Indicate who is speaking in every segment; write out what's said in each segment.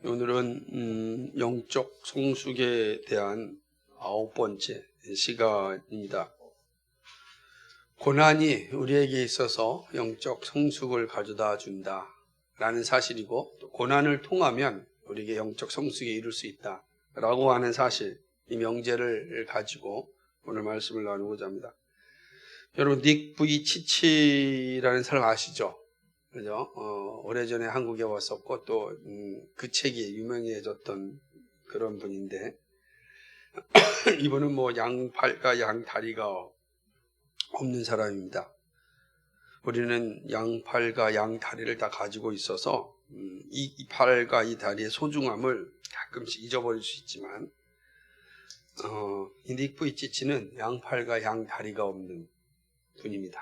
Speaker 1: 오늘은 영적 성숙에 대한 9번째 시간입니다. 고난이 우리에게 있어서 영적 성숙을 가져다 준다 라는 사실이고, 또 고난을 통하면 우리에게 영적 성숙에 이룰 수 있다 라고 하는 사실, 이 명제를 가지고 오늘 말씀을 나누고자 합니다. 여러분, 닉 부이치치라는 사람 아시죠? 그죠? 오래전에 한국에 왔었고, 또, 그 책이 유명해졌던 그런 분인데, 이분은 뭐 양팔과 양다리가 없는 사람입니다. 우리는 양팔과 양다리를 다 가지고 있어서, 이 팔과 이 다리의 소중함을 가끔씩 잊어버릴 수 있지만, 이 닉 부이치치는 양팔과 양다리가 없는 분입니다.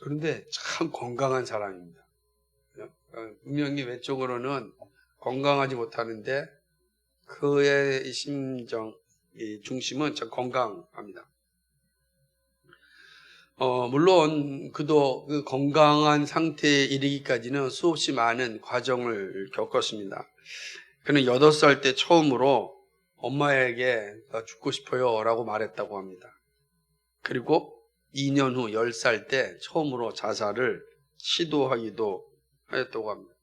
Speaker 1: 그런데 참 건강한 사람입니다. 분명히 외적으로는 건강하지 못하는데 그의 심정, 중심은 참 건강합니다. 물론 그도 그 건강한 상태에 이르기까지는 수없이 많은 과정을 겪었습니다. 그는 8살 때 처음으로 엄마에게 나 죽고 싶어요 라고 말했다고 합니다. 그리고 2년 후 10살 때 처음으로 자살을 시도하기도 하였다고 합니다.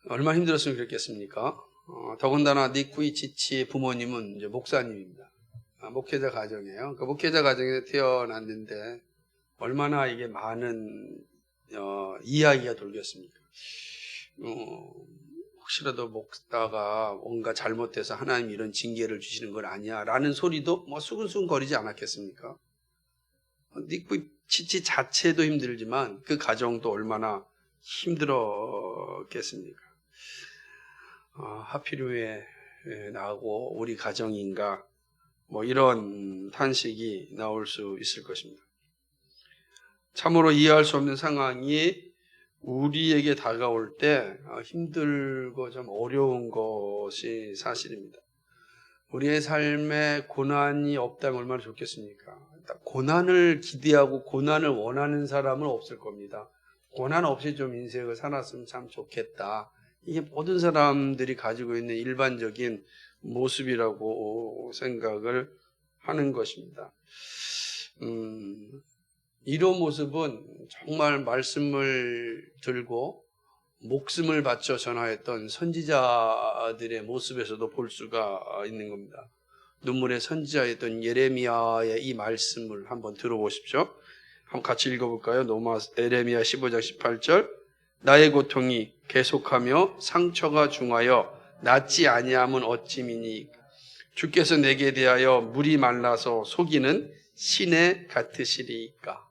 Speaker 1: 얼마나 힘들었으면 그랬겠습니까? 더군다나 닉 부이치치의 부모님은 이제 목사님입니다. 목회자 가정이에요. 그 목회자 가정에서 태어났는데 얼마나 이게 많은 이야기가 돌겠습니까? 혹시라도 목사가 뭔가 잘못해서 하나님이 이런 징계를 주시는 건 아니야 라는 소리도 뭐 수근수근 거리지 않았겠습니까? 닉 부이치치 자체도 힘들지만 그 가정도 얼마나 힘들었겠습니까? 하필 왜 나하고 우리 가정인가, 뭐 이런 탄식이 나올 수 있을 것입니다. 참으로 이해할 수 없는 상황이 우리에게 다가올 때 힘들고 좀 어려운 것이 사실입니다. 우리의 삶에 고난이 없다면 얼마나 좋겠습니까? 고난을 기대하고 고난을 원하는 사람은 없을 겁니다. 고난 없이 좀 인생을 살았으면 참 좋겠다. 이게 모든 사람들이 가지고 있는 일반적인 모습이라고 생각을 하는 것입니다. 이런 모습은 정말 말씀을 들고 목숨을 바쳐 전하였던 선지자들의 모습에서도 볼 수가 있는 겁니다. 눈물의 선지자였던 예레미야의 이 말씀을 한번 들어보십시오. 한번 같이 읽어볼까요? 예레미야 15장 18절. 나의 고통이 계속하며 상처가 중하여 낫지 아니함은 어찌미니 주께서 내게 대하여 물이 말라서 속이는 시내 같으시리이까.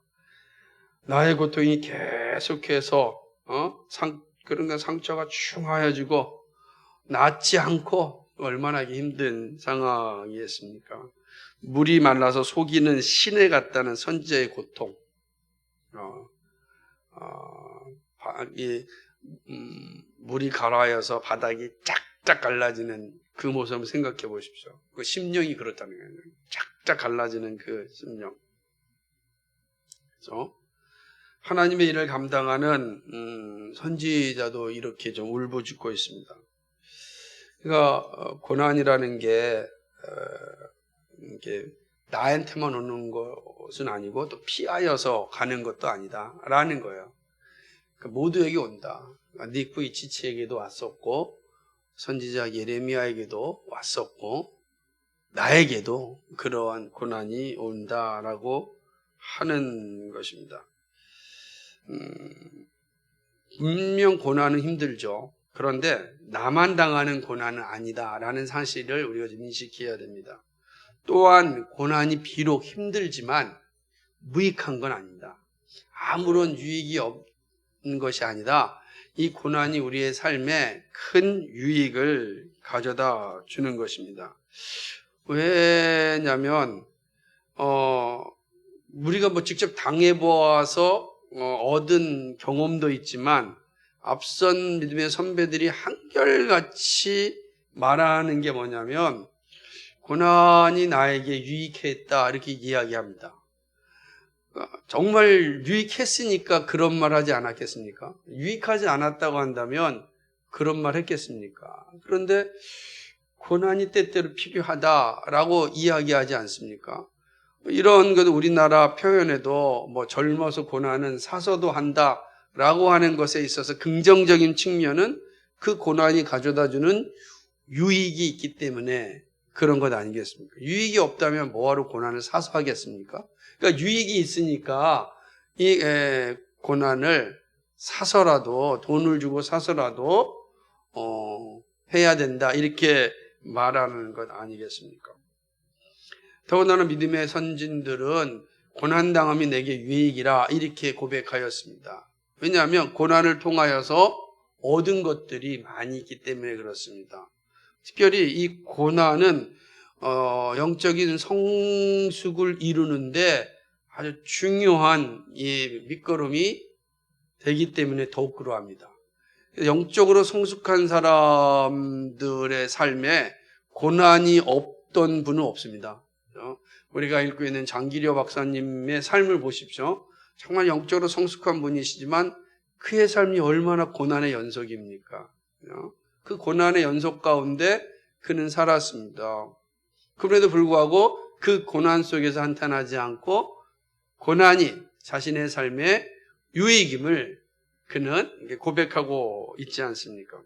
Speaker 1: 나의 고통이 계속해서 그런 상처가 중하여지고 낫지 않고 얼마나 힘든 상황이었습니까? 물이 말라서 속이는 시내 같다는 선지자의 고통. 물이 가라앉아서 바닥이 쫙쫙 갈라지는 그 모습을 생각해 보십시오. 그 심령이 그렇다는 거예요. 쫙쫙 갈라지는 그 심령. 그렇죠? 하나님의 일을 감당하는 선지자도 이렇게 좀 울부짖고 있습니다. 그러니까 고난이라는 게 이게 나한테만 오는 것은 아니고 또 피하여서 가는 것도 아니다라는 거예요. 모두에게 온다. 닉 부이치치에게도 왔었고 선지자 예레미야에게도 왔었고 나에게도 그러한 고난이 온다라고 하는 것입니다. 분명 고난은 힘들죠. 그런데 나만 당하는 고난은 아니다라는 사실을 우리가 좀 인식해야 됩니다. 또한 고난이 비록 힘들지만 무익한 건 아닙니다. 아무런 유익이 없는 것이 아니라 이 고난이 우리의 삶에 큰 유익을 가져다 주는 것입니다. 왜냐하면 우리가 뭐 직접 당해보아서 얻은 경험도 있지만 앞선 믿음의 선배들이 한결같이 말하는 게 뭐냐면 고난이 나에게 유익했다 이렇게 이야기합니다. 정말 유익했으니까 그런 말 하지 않았겠습니까? 유익하지 않았다고 한다면 그런 말 했겠습니까? 그런데 고난이 때때로 필요하다라고 이야기하지 않습니까? 이런 것 우리나라 표현에도 뭐 젊어서 고난은 사서도 한다라고 하는 것에 있어서 긍정적인 측면은 그 고난이 가져다주는 유익이 있기 때문에 그런 것 아니겠습니까? 유익이 없다면 뭐하러 고난을 사서 하겠습니까? 그러니까 유익이 있으니까 이 고난을 사서라도 돈을 주고 사서라도 해야 된다 이렇게 말하는 것 아니겠습니까? 더군다나 믿음의 선진들은 고난당함이 내게 유익이라 이렇게 고백하였습니다. 왜냐하면 고난을 통하여서 얻은 것들이 많이 있기 때문에 그렇습니다. 특별히 이 고난은 영적인 성숙을 이루는데 아주 중요한 이 밑거름이 되기 때문에 더욱 그러합니다. 영적으로 성숙한 사람들의 삶에 고난이 없던 분은 없습니다. 우리가 읽고 있는 장기려 박사님의 삶을 보십시오. 정말 영적으로 성숙한 분이시지만 그의 삶이 얼마나 고난의 연속입니까? 그 고난의 연속 가운데 그는 살았습니다. 그럼에도 불구하고 그 고난 속에서 한탄하지 않고 고난이 자신의 삶의 유익임을 그는 고백하고 있지 않습니까?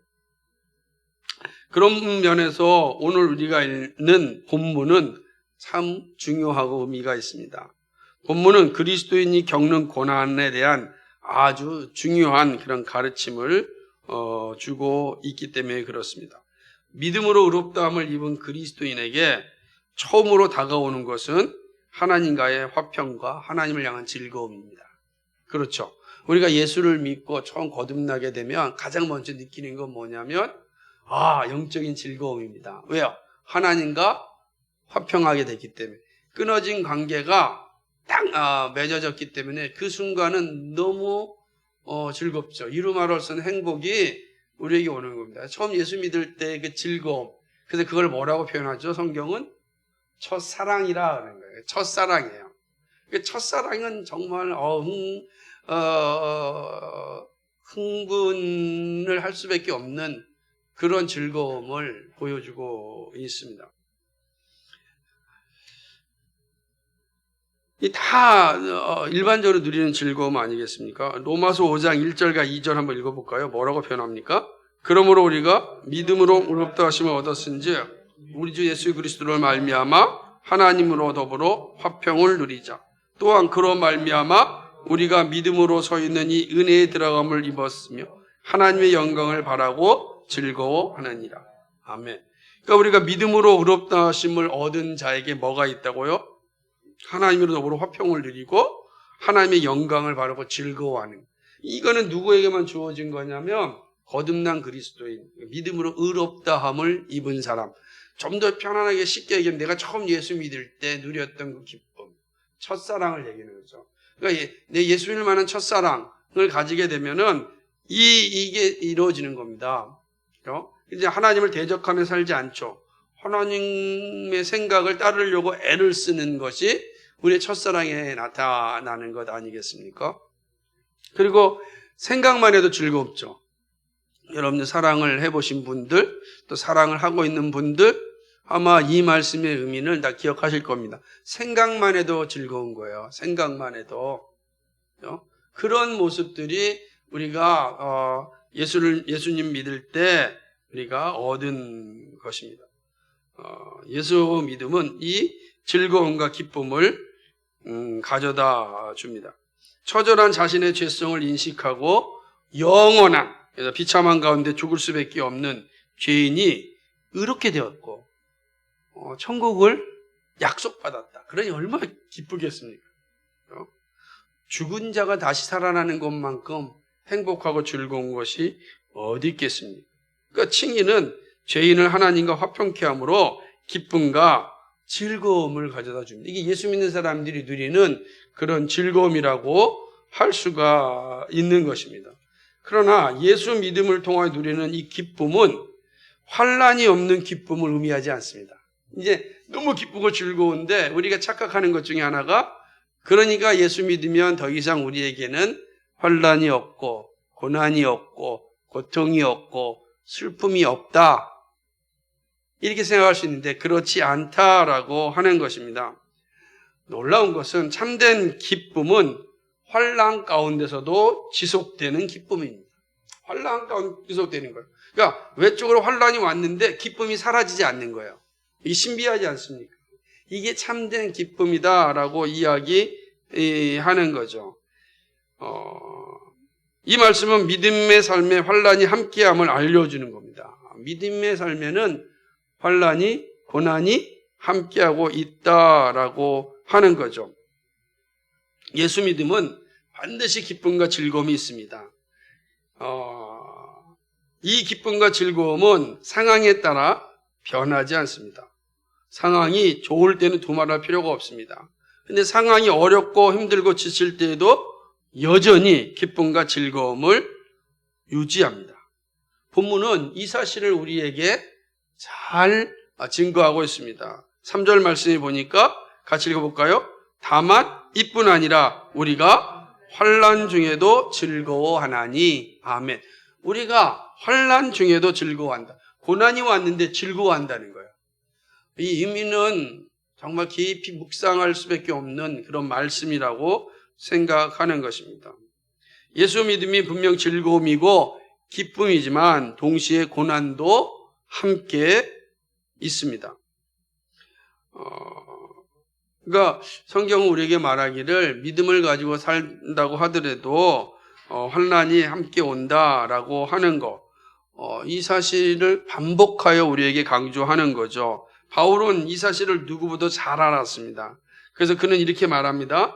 Speaker 1: 그런 면에서 오늘 우리가 읽는 본문은 참 중요하고 의미가 있습니다. 본문은 그리스도인이 겪는 고난에 대한 아주 중요한 그런 가르침을 주고 있기 때문에 그렇습니다. 믿음으로 의롭다함을 입은 그리스도인에게 처음으로 다가오는 것은 하나님과의 화평과 하나님을 향한 즐거움입니다. 그렇죠. 우리가 예수를 믿고 처음 거듭나게 되면 가장 먼저 느끼는 건 뭐냐면 영적인 즐거움입니다. 왜요? 하나님과 화평하게 됐기 때문에 끊어진 관계가 딱 맺어졌기 때문에 그 순간은 너무 즐겁죠. 이루 말할 수 없는 행복이 우리에게 오는 겁니다. 처음 예수 믿을 때 그 즐거움. 그래서 그걸 뭐라고 표현하죠? 성경은 첫사랑이라 하는 거예요. 첫사랑이에요. 첫사랑은 정말 흥분을 할 수밖에 없는 그런 즐거움을 보여주고 있습니다. 이 다 일반적으로 누리는 즐거움 아니겠습니까? 로마서 5장 1절과 2절 한번 읽어볼까요? 뭐라고 표현합니까? 그러므로 우리가 믿음으로 의롭다 하심을 얻었은지 우리 주 예수 그리스도를 말미암아 하나님으로 더불어 화평을 누리자. 또한 그로 말미암아 우리가 믿음으로 서 있는 이 은혜의 들어감을 입었으며 하나님의 영광을 바라고 즐거워하느니라. 아멘. 그러니까 우리가 믿음으로 의롭다 하심을 얻은 자에게 뭐가 있다고요? 하나님으로 더불어 화평을 누리고 하나님의 영광을 바라고 즐거워하는. 이거는 누구에게만 주어진 거냐면 거듭난 그리스도인, 믿음으로 의롭다함을 입은 사람. 좀 더 편안하게 쉽게 얘기하면 내가 처음 예수 믿을 때 누렸던 그 기쁨, 첫사랑을 얘기하는 거죠. 그러니까 내 예수님을 만한 첫사랑을 가지게 되면은 이게 이루어지는 겁니다. 이제 하나님을 대적하며 살지 않죠. 하나님의 생각을 따르려고 애를 쓰는 것이 우리의 첫사랑에 나타나는 것 아니겠습니까? 그리고 생각만 해도 즐겁죠. 여러분들 사랑을 해보신 분들, 또 사랑을 하고 있는 분들 아마 이 말씀의 의미는 다 기억하실 겁니다. 생각만 해도 즐거운 거예요. 생각만 해도. 그런 모습들이 우리가 예수님 믿을 때 우리가 얻은 것입니다. 예수 믿음은 이 즐거움과 기쁨을 가져다 줍니다. 처절한 자신의 죄성을 인식하고 영원한 비참한 가운데 죽을 수밖에 없는 죄인이 의롭게 되었고 천국을 약속받았다. 그러니 얼마나 기쁘겠습니까? 죽은 자가 다시 살아나는 것만큼 행복하고 즐거운 것이 어디 있겠습니까? 그러니까 칭의는 죄인을 하나님과 화평케 함으로 기쁨과 즐거움을 가져다 줍니다. 이게 예수 믿는 사람들이 누리는 그런 즐거움이라고 할 수가 있는 것입니다. 그러나 예수 믿음을 통하여 누리는 이 기쁨은 환란이 없는 기쁨을 의미하지 않습니다. 이제 너무 기쁘고 즐거운데 우리가 착각하는 것 중에 하나가 그러니까 예수 믿으면 더 이상 우리에게는 환란이 없고 고난이 없고 고통이 없고 슬픔이 없다. 이렇게 생각할 수 있는데 그렇지 않다라고 하는 것입니다. 놀라운 것은 참된 기쁨은 환난 가운데서도 지속되는 기쁨입니다. 환난 가운데 지속되는 거예요. 그러니까 외적으로 환난이 왔는데 기쁨이 사라지지 않는 거예요. 이게 신비하지 않습니까? 이게 참된 기쁨이다라고 이야기하는 거죠. 이 말씀은 믿음의 삶에 환난이 함께함을 알려주는 겁니다. 믿음의 삶에는 환난이, 고난이 함께하고 있다라고 하는 거죠. 예수 믿음은 반드시 기쁨과 즐거움이 있습니다. 이 기쁨과 즐거움은 상황에 따라 변하지 않습니다. 상황이 좋을 때는 두말할 필요가 없습니다. 근데 상황이 어렵고 힘들고 지칠 때에도 여전히 기쁨과 즐거움을 유지합니다. 본문은 이 사실을 우리에게 잘 증거하고 있습니다. 3절 말씀에 보니까 같이 읽어볼까요? 다만 이뿐 아니라 우리가 환난 중에도 즐거워하나니. 아멘. 우리가 환난 중에도 즐거워한다. 고난이 왔는데 즐거워한다는 거예요. 이 의미는 정말 깊이 묵상할 수밖에 없는 그런 말씀이라고 생각하는 것입니다. 예수 믿음이 분명 즐거움이고 기쁨이지만 동시에 고난도 함께 있습니다. 그러니까 성경은 우리에게 말하기를 믿음을 가지고 산다고 하더라도 환난이 함께 온다라고 하는 것, 이 사실을 반복하여 우리에게 강조하는 거죠. 바울은 이 사실을 누구보다 잘 알았습니다. 그래서 그는 이렇게 말합니다.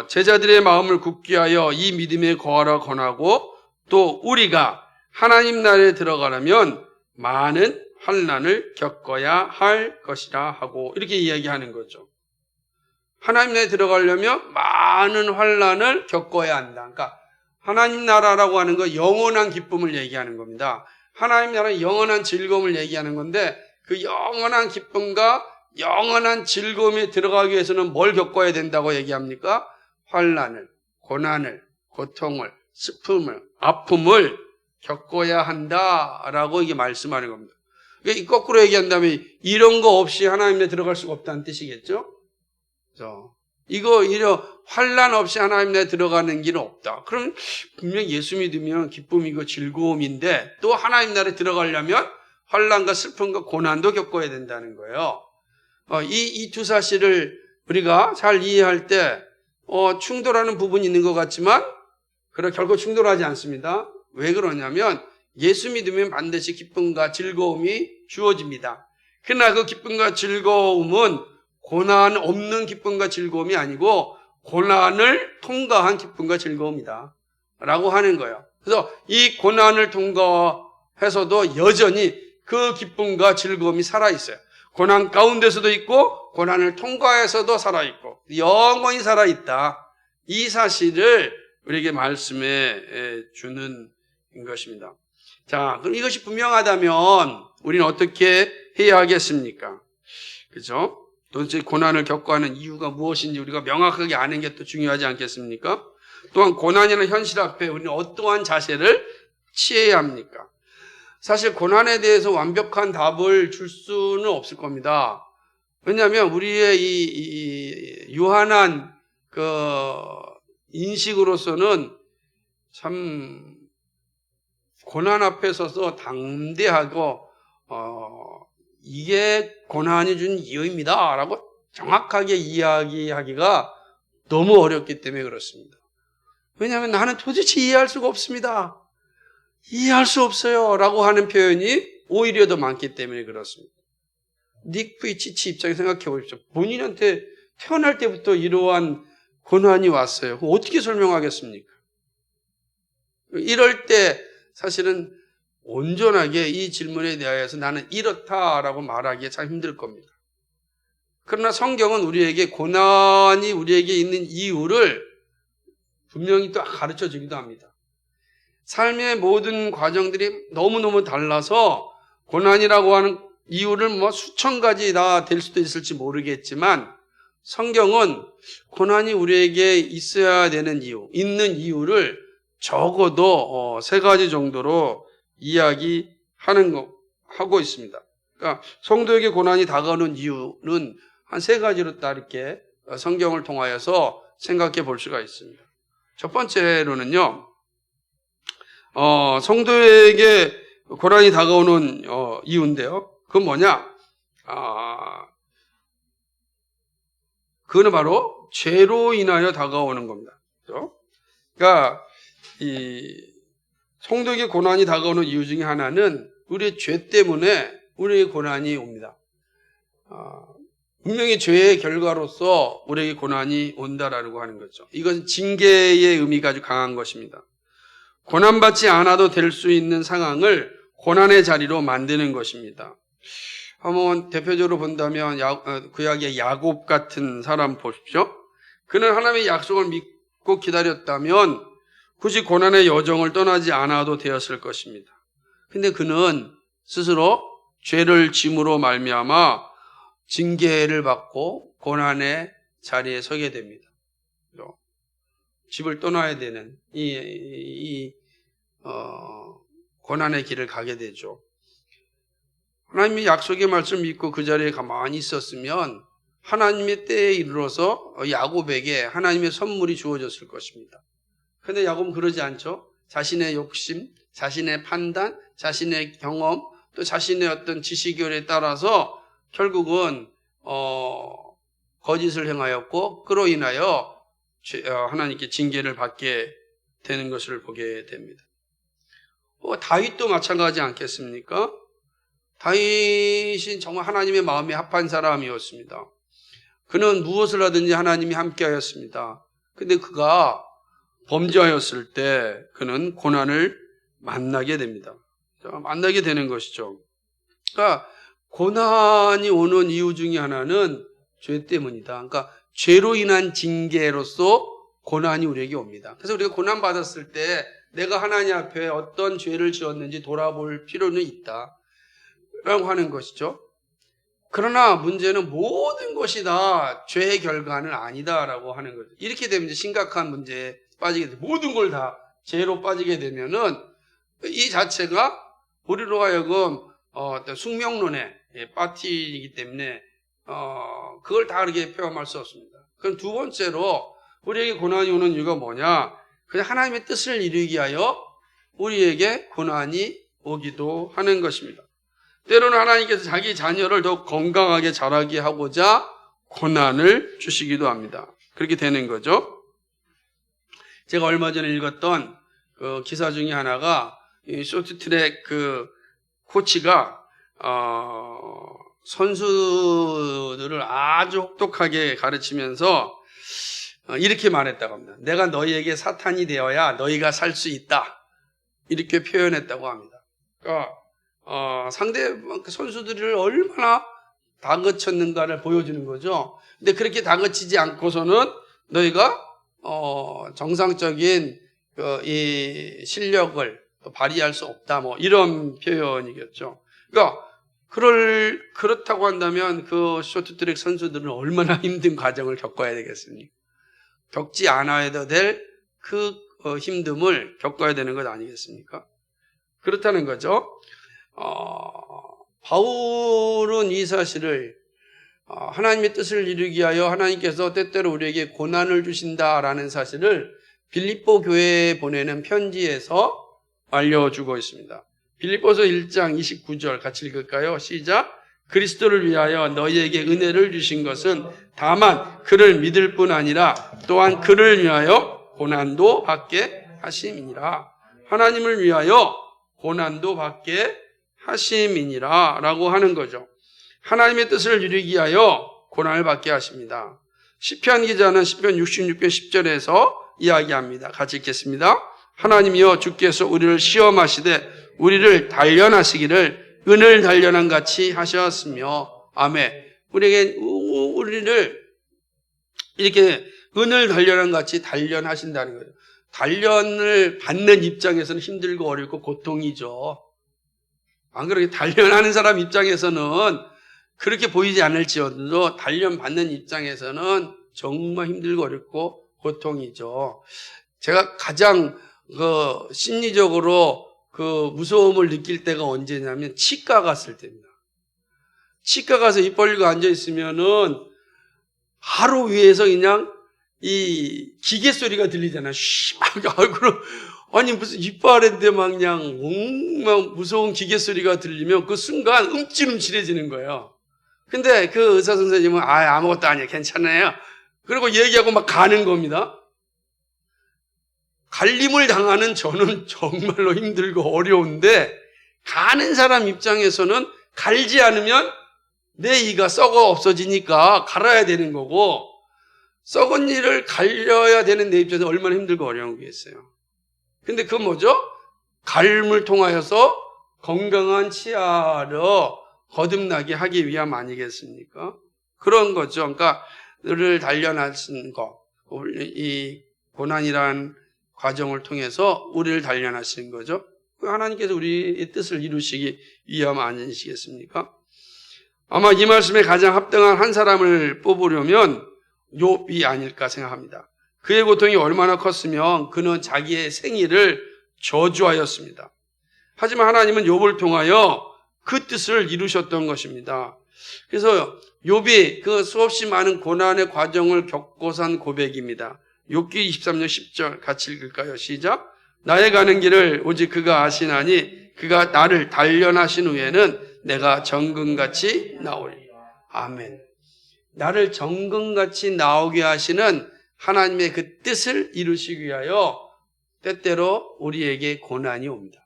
Speaker 1: 제자들의 마음을 굳게 하여 이 믿음에 거하라 권하고 또 우리가 하나님 나라에 들어가려면 많은 환난을 겪어야 할 것이라 하고 이렇게 이야기하는 거죠. 하나님 나라에 들어가려면 많은 환난을 겪어야 한다. 그러니까 하나님 나라라고 하는 거 영원한 기쁨을 얘기하는 겁니다. 하나님 나라의 영원한 즐거움을 얘기하는 건데 그 영원한 기쁨과 영원한 즐거움에 들어가기 위해서는 뭘 겪어야 된다고 얘기합니까? 환난을, 고난을, 고통을, 슬픔을, 아픔을 겪어야 한다라고 이게 말씀하는 겁니다. 그러니까 거꾸로 얘기한다면 이런 거 없이 하나님에 들어갈 수가 없다는 뜻이겠죠? 그래서 이런 환난 없이 하나님 나라에 들어가는 길은 없다. 그럼 분명 예수 믿으면 기쁨이고 즐거움인데 또 하나님 나라에 들어가려면 환난과 슬픔과 고난도 겪어야 된다는 거예요. 이 두 사실을 우리가 잘 이해할 때 충돌하는 부분이 있는 것 같지만 그러나 결코 충돌하지 않습니다. 왜 그러냐면 예수 믿으면 반드시 기쁨과 즐거움이 주어집니다. 그러나 그 기쁨과 즐거움은 고난 없는 기쁨과 즐거움이 아니고 고난을 통과한 기쁨과 즐거움이다 라고 하는 거예요. 그래서 이 고난을 통과해서도 여전히 그 기쁨과 즐거움이 살아있어요. 고난 가운데서도 있고 고난을 통과해서도 살아있고 영원히 살아있다. 이 사실을 우리에게 말씀해 주는 것입니다. 자, 그럼 이것이 분명하다면 우리는 어떻게 해야 하겠습니까? 그죠? 도대체 고난을 겪고 하는 이유가 무엇인지 우리가 명확하게 아는 게 또 중요하지 않겠습니까? 또한 고난이라는 현실 앞에 우리는 어떠한 자세를 취해야 합니까? 사실 고난에 대해서 완벽한 답을 줄 수는 없을 겁니다. 왜냐하면 우리의 이 유한한 인식으로서는 참 고난 앞에 서서 담대하고 이게 고난이 준 이유입니다 라고 정확하게 이야기하기가 너무 어렵기 때문에 그렇습니다. 왜냐하면 나는 도대체 이해할 수가 없습니다. 이해할 수 없어요 라고 하는 표현이 오히려 더 많기 때문에 그렇습니다. 닉 부이치치 입장에 생각해 보십시오. 본인한테 태어날 때부터 이러한 고난이 왔어요. 어떻게 설명하겠습니까? 이럴 때 사실은 온전하게 이 질문에 대하여서 나는 이렇다라고 말하기에 참 힘들 겁니다. 그러나 성경은 우리에게 고난이 우리에게 있는 이유를 분명히 또 가르쳐 주기도 합니다. 삶의 모든 과정들이 너무너무 달라서 고난이라고 하는 이유를 수천 가지 다 될 수도 있을지 모르겠지만 성경은 고난이 우리에게 있어야 되는 이유, 있는 이유를 적어도 세 가지 정도로 하고 있습니다. 그러니까 성도에게 고난이 다가오는 이유는 한 세 가지로 딱 이렇게 성경을 통하여서 생각해 볼 수가 있습니다. 첫 번째로는요, 성도에게 고난이 다가오는 이유인데요. 그건 뭐냐? 그거는 바로 죄로 인하여 다가오는 겁니다. 그렇죠? 그러니까 이 성도에게 고난이 다가오는 이유 중에 하나는 우리의 죄 때문에 우리에게 고난이 옵니다. 분명히 죄의 결과로서 우리에게 고난이 온다라고 하는 거죠. 이것은 징계의 의미가 아주 강한 것입니다. 고난받지 않아도 될 수 있는 상황을 고난의 자리로 만드는 것입니다. 한번 대표적으로 본다면 구약의 야곱 같은 사람 보십시오. 그는 하나님의 약속을 믿고 기다렸다면 굳이 고난의 여정을 떠나지 않아도 되었을 것입니다. 근데 그는 스스로 죄를 짐으로 말미암아 징계를 받고 고난의 자리에 서게 됩니다. 집을 떠나야 되는 고난의 길을 가게 되죠. 하나님의 약속의 말씀을 믿고 그 자리에 가만히 있었으면 하나님의 때에 이르러서 야곱에게 하나님의 선물이 주어졌을 것입니다. 그런데 야곱은 그러지 않죠. 자신의 욕심, 자신의 판단, 자신의 경험, 또 자신의 어떤 지식결에 따라서 결국은 거짓을 행하였고 그로 인하여 하나님께 징계를 받게 되는 것을 보게 됩니다. 다윗도 마찬가지 않겠습니까? 다윗은 정말 하나님의 마음에 합한 사람이었습니다. 그는 무엇을 하든지 하나님이 함께하였습니다. 근데 그가 범죄하였을 때 그는 고난을 만나게 됩니다. 만나게 되는 것이죠. 그러니까 고난이 오는 이유 중에 하나는 죄 때문이다. 그러니까 죄로 인한 징계로서 고난이 우리에게 옵니다. 그래서 우리가 고난 받았을 때 내가 하나님 앞에 어떤 죄를 지었는지 돌아볼 필요는 있다 라고 하는 것이죠. 그러나 문제는 모든 것이 다 죄의 결과는 아니다라고 하는 거죠. 이렇게 되면 이제 심각한 문제에 빠지게 돼요. 모든 걸 다 죄로 빠지게 되면은 이 자체가 우리로 하여금 어떤 숙명론의 파티이기 때문에 그걸 다 그렇게 표현할 수 없습니다. 그럼 두 번째로 우리에게 고난이 오는 이유가 뭐냐? 그냥 하나님의 뜻을 이루기 위하여 우리에게 고난이 오기도 하는 것입니다. 때로는 하나님께서 자기 자녀를 더 건강하게 자라게 하고자 고난을 주시기도 합니다. 그렇게 되는 거죠. 제가 얼마 전에 읽었던 그 기사 중에 하나가 이 쇼트트랙 그 코치가 선수들을 아주 혹독하게 가르치면서 이렇게 말했다고 합니다. 내가 너희에게 사탄이 되어야 너희가 살 수 있다. 이렇게 표현했다고 합니다. 그러니까 상대 선수들을 얼마나 다그쳤는가를 보여주는 거죠. 근데 그렇게 다그치지 않고서는 너희가 정상적인 이 실력을 발휘할 수 없다. 뭐 이런 표현이겠죠. 그러니까 그렇다고 한다면 그 쇼트트랙 선수들은 얼마나 힘든 과정을 겪어야 되겠습니까? 겪지 않아야 될 그 힘듦을 겪어야 되는 것 아니겠습니까? 그렇다는 거죠. 바울은 이 사실을 하나님의 뜻을 이루기 위하여 하나님께서 때때로 우리에게 고난을 주신다라는 사실을 빌립보 교회에 보내는 편지에서 알려주고 있습니다. 빌립보서 1장 29절 같이 읽을까요? 시작. 그리스도를 위하여 너희에게 은혜를 주신 것은 다만 그를 믿을 뿐 아니라 또한 그를 위하여 고난도 받게 하심이니라. 하나님을 위하여 고난도 받게 하심이니라 라고 하는 거죠. 하나님의 뜻을 이루기 위하여 고난을 받게 하십니다. 시편 기자는 시편 66편 10절에서 이야기합니다. 같이 읽겠습니다. 하나님이여 주께서 우리를 시험하시되 우리를 단련하시기를 은을 단련한 같이 하셨으며 아멘. 우리를 이렇게 은을 단련한 같이 단련하신다는 거예요. 단련을 받는 입장에서는 힘들고 어렵고 고통이죠. 안 그렇게 단련하는 사람 입장에서는 그렇게 보이지 않을지어도 단련받는 입장에서는 정말 힘들고 어렵고 고통이죠. 제가 가장 심리적으로 그 무서움을 느낄 때가 언제냐면 치과 갔을 때입니다. 치과 가서 입 벌리고 앉아있으면은 바로 위에서 그냥 이 기계 소리가 들리잖아요. 아니 무슨 이빨인데 막 그냥 막 무서운 기계 소리가 들리면 그 순간 움찔움찔해지는 거예요. 근데 그 의사 선생님은 아무것도 아니에요. 괜찮아요. 그리고 얘기하고 막 가는 겁니다. 갈림을 당하는 저는 정말로 힘들고 어려운데 가는 사람 입장에서는 갈지 않으면 내 이가 썩어 없어지니까 갈아야 되는 거고 썩은 이를 갈려야 되는 내 입장에서 얼마나 힘들고 어려운 거겠어요. 근데 그건 뭐죠? 갈림을 통하여서 건강한 치아를 거듭나게 하기 위함 아니겠습니까? 그런 거죠. 그러니까 너를 단련하신 거, 이 고난이란 과정을 통해서 우리를 단련하시는 거죠. 하나님께서 우리의 뜻을 이루시기 위함 아니시겠습니까? 아마 이 말씀에 가장 합당한 한 사람을 뽑으려면 욥이 아닐까 생각합니다. 그의 고통이 얼마나 컸으면 그는 자기의 생일을 저주하였습니다. 하지만 하나님은 욥을 통하여 그 뜻을 이루셨던 것입니다. 그래서 욥이 그 수없이 많은 고난의 과정을 겪고서 한 고백입니다. 욥기 23년 10절 같이 읽을까요? 시작. 나의 가는 길을 오직 그가 아시나니 그가 나를 단련하신 후에는 내가 정금같이 나오리. 아멘. 나를 정금같이 나오게 하시는 하나님의 그 뜻을 이루시기 위하여 때때로 우리에게 고난이 옵니다.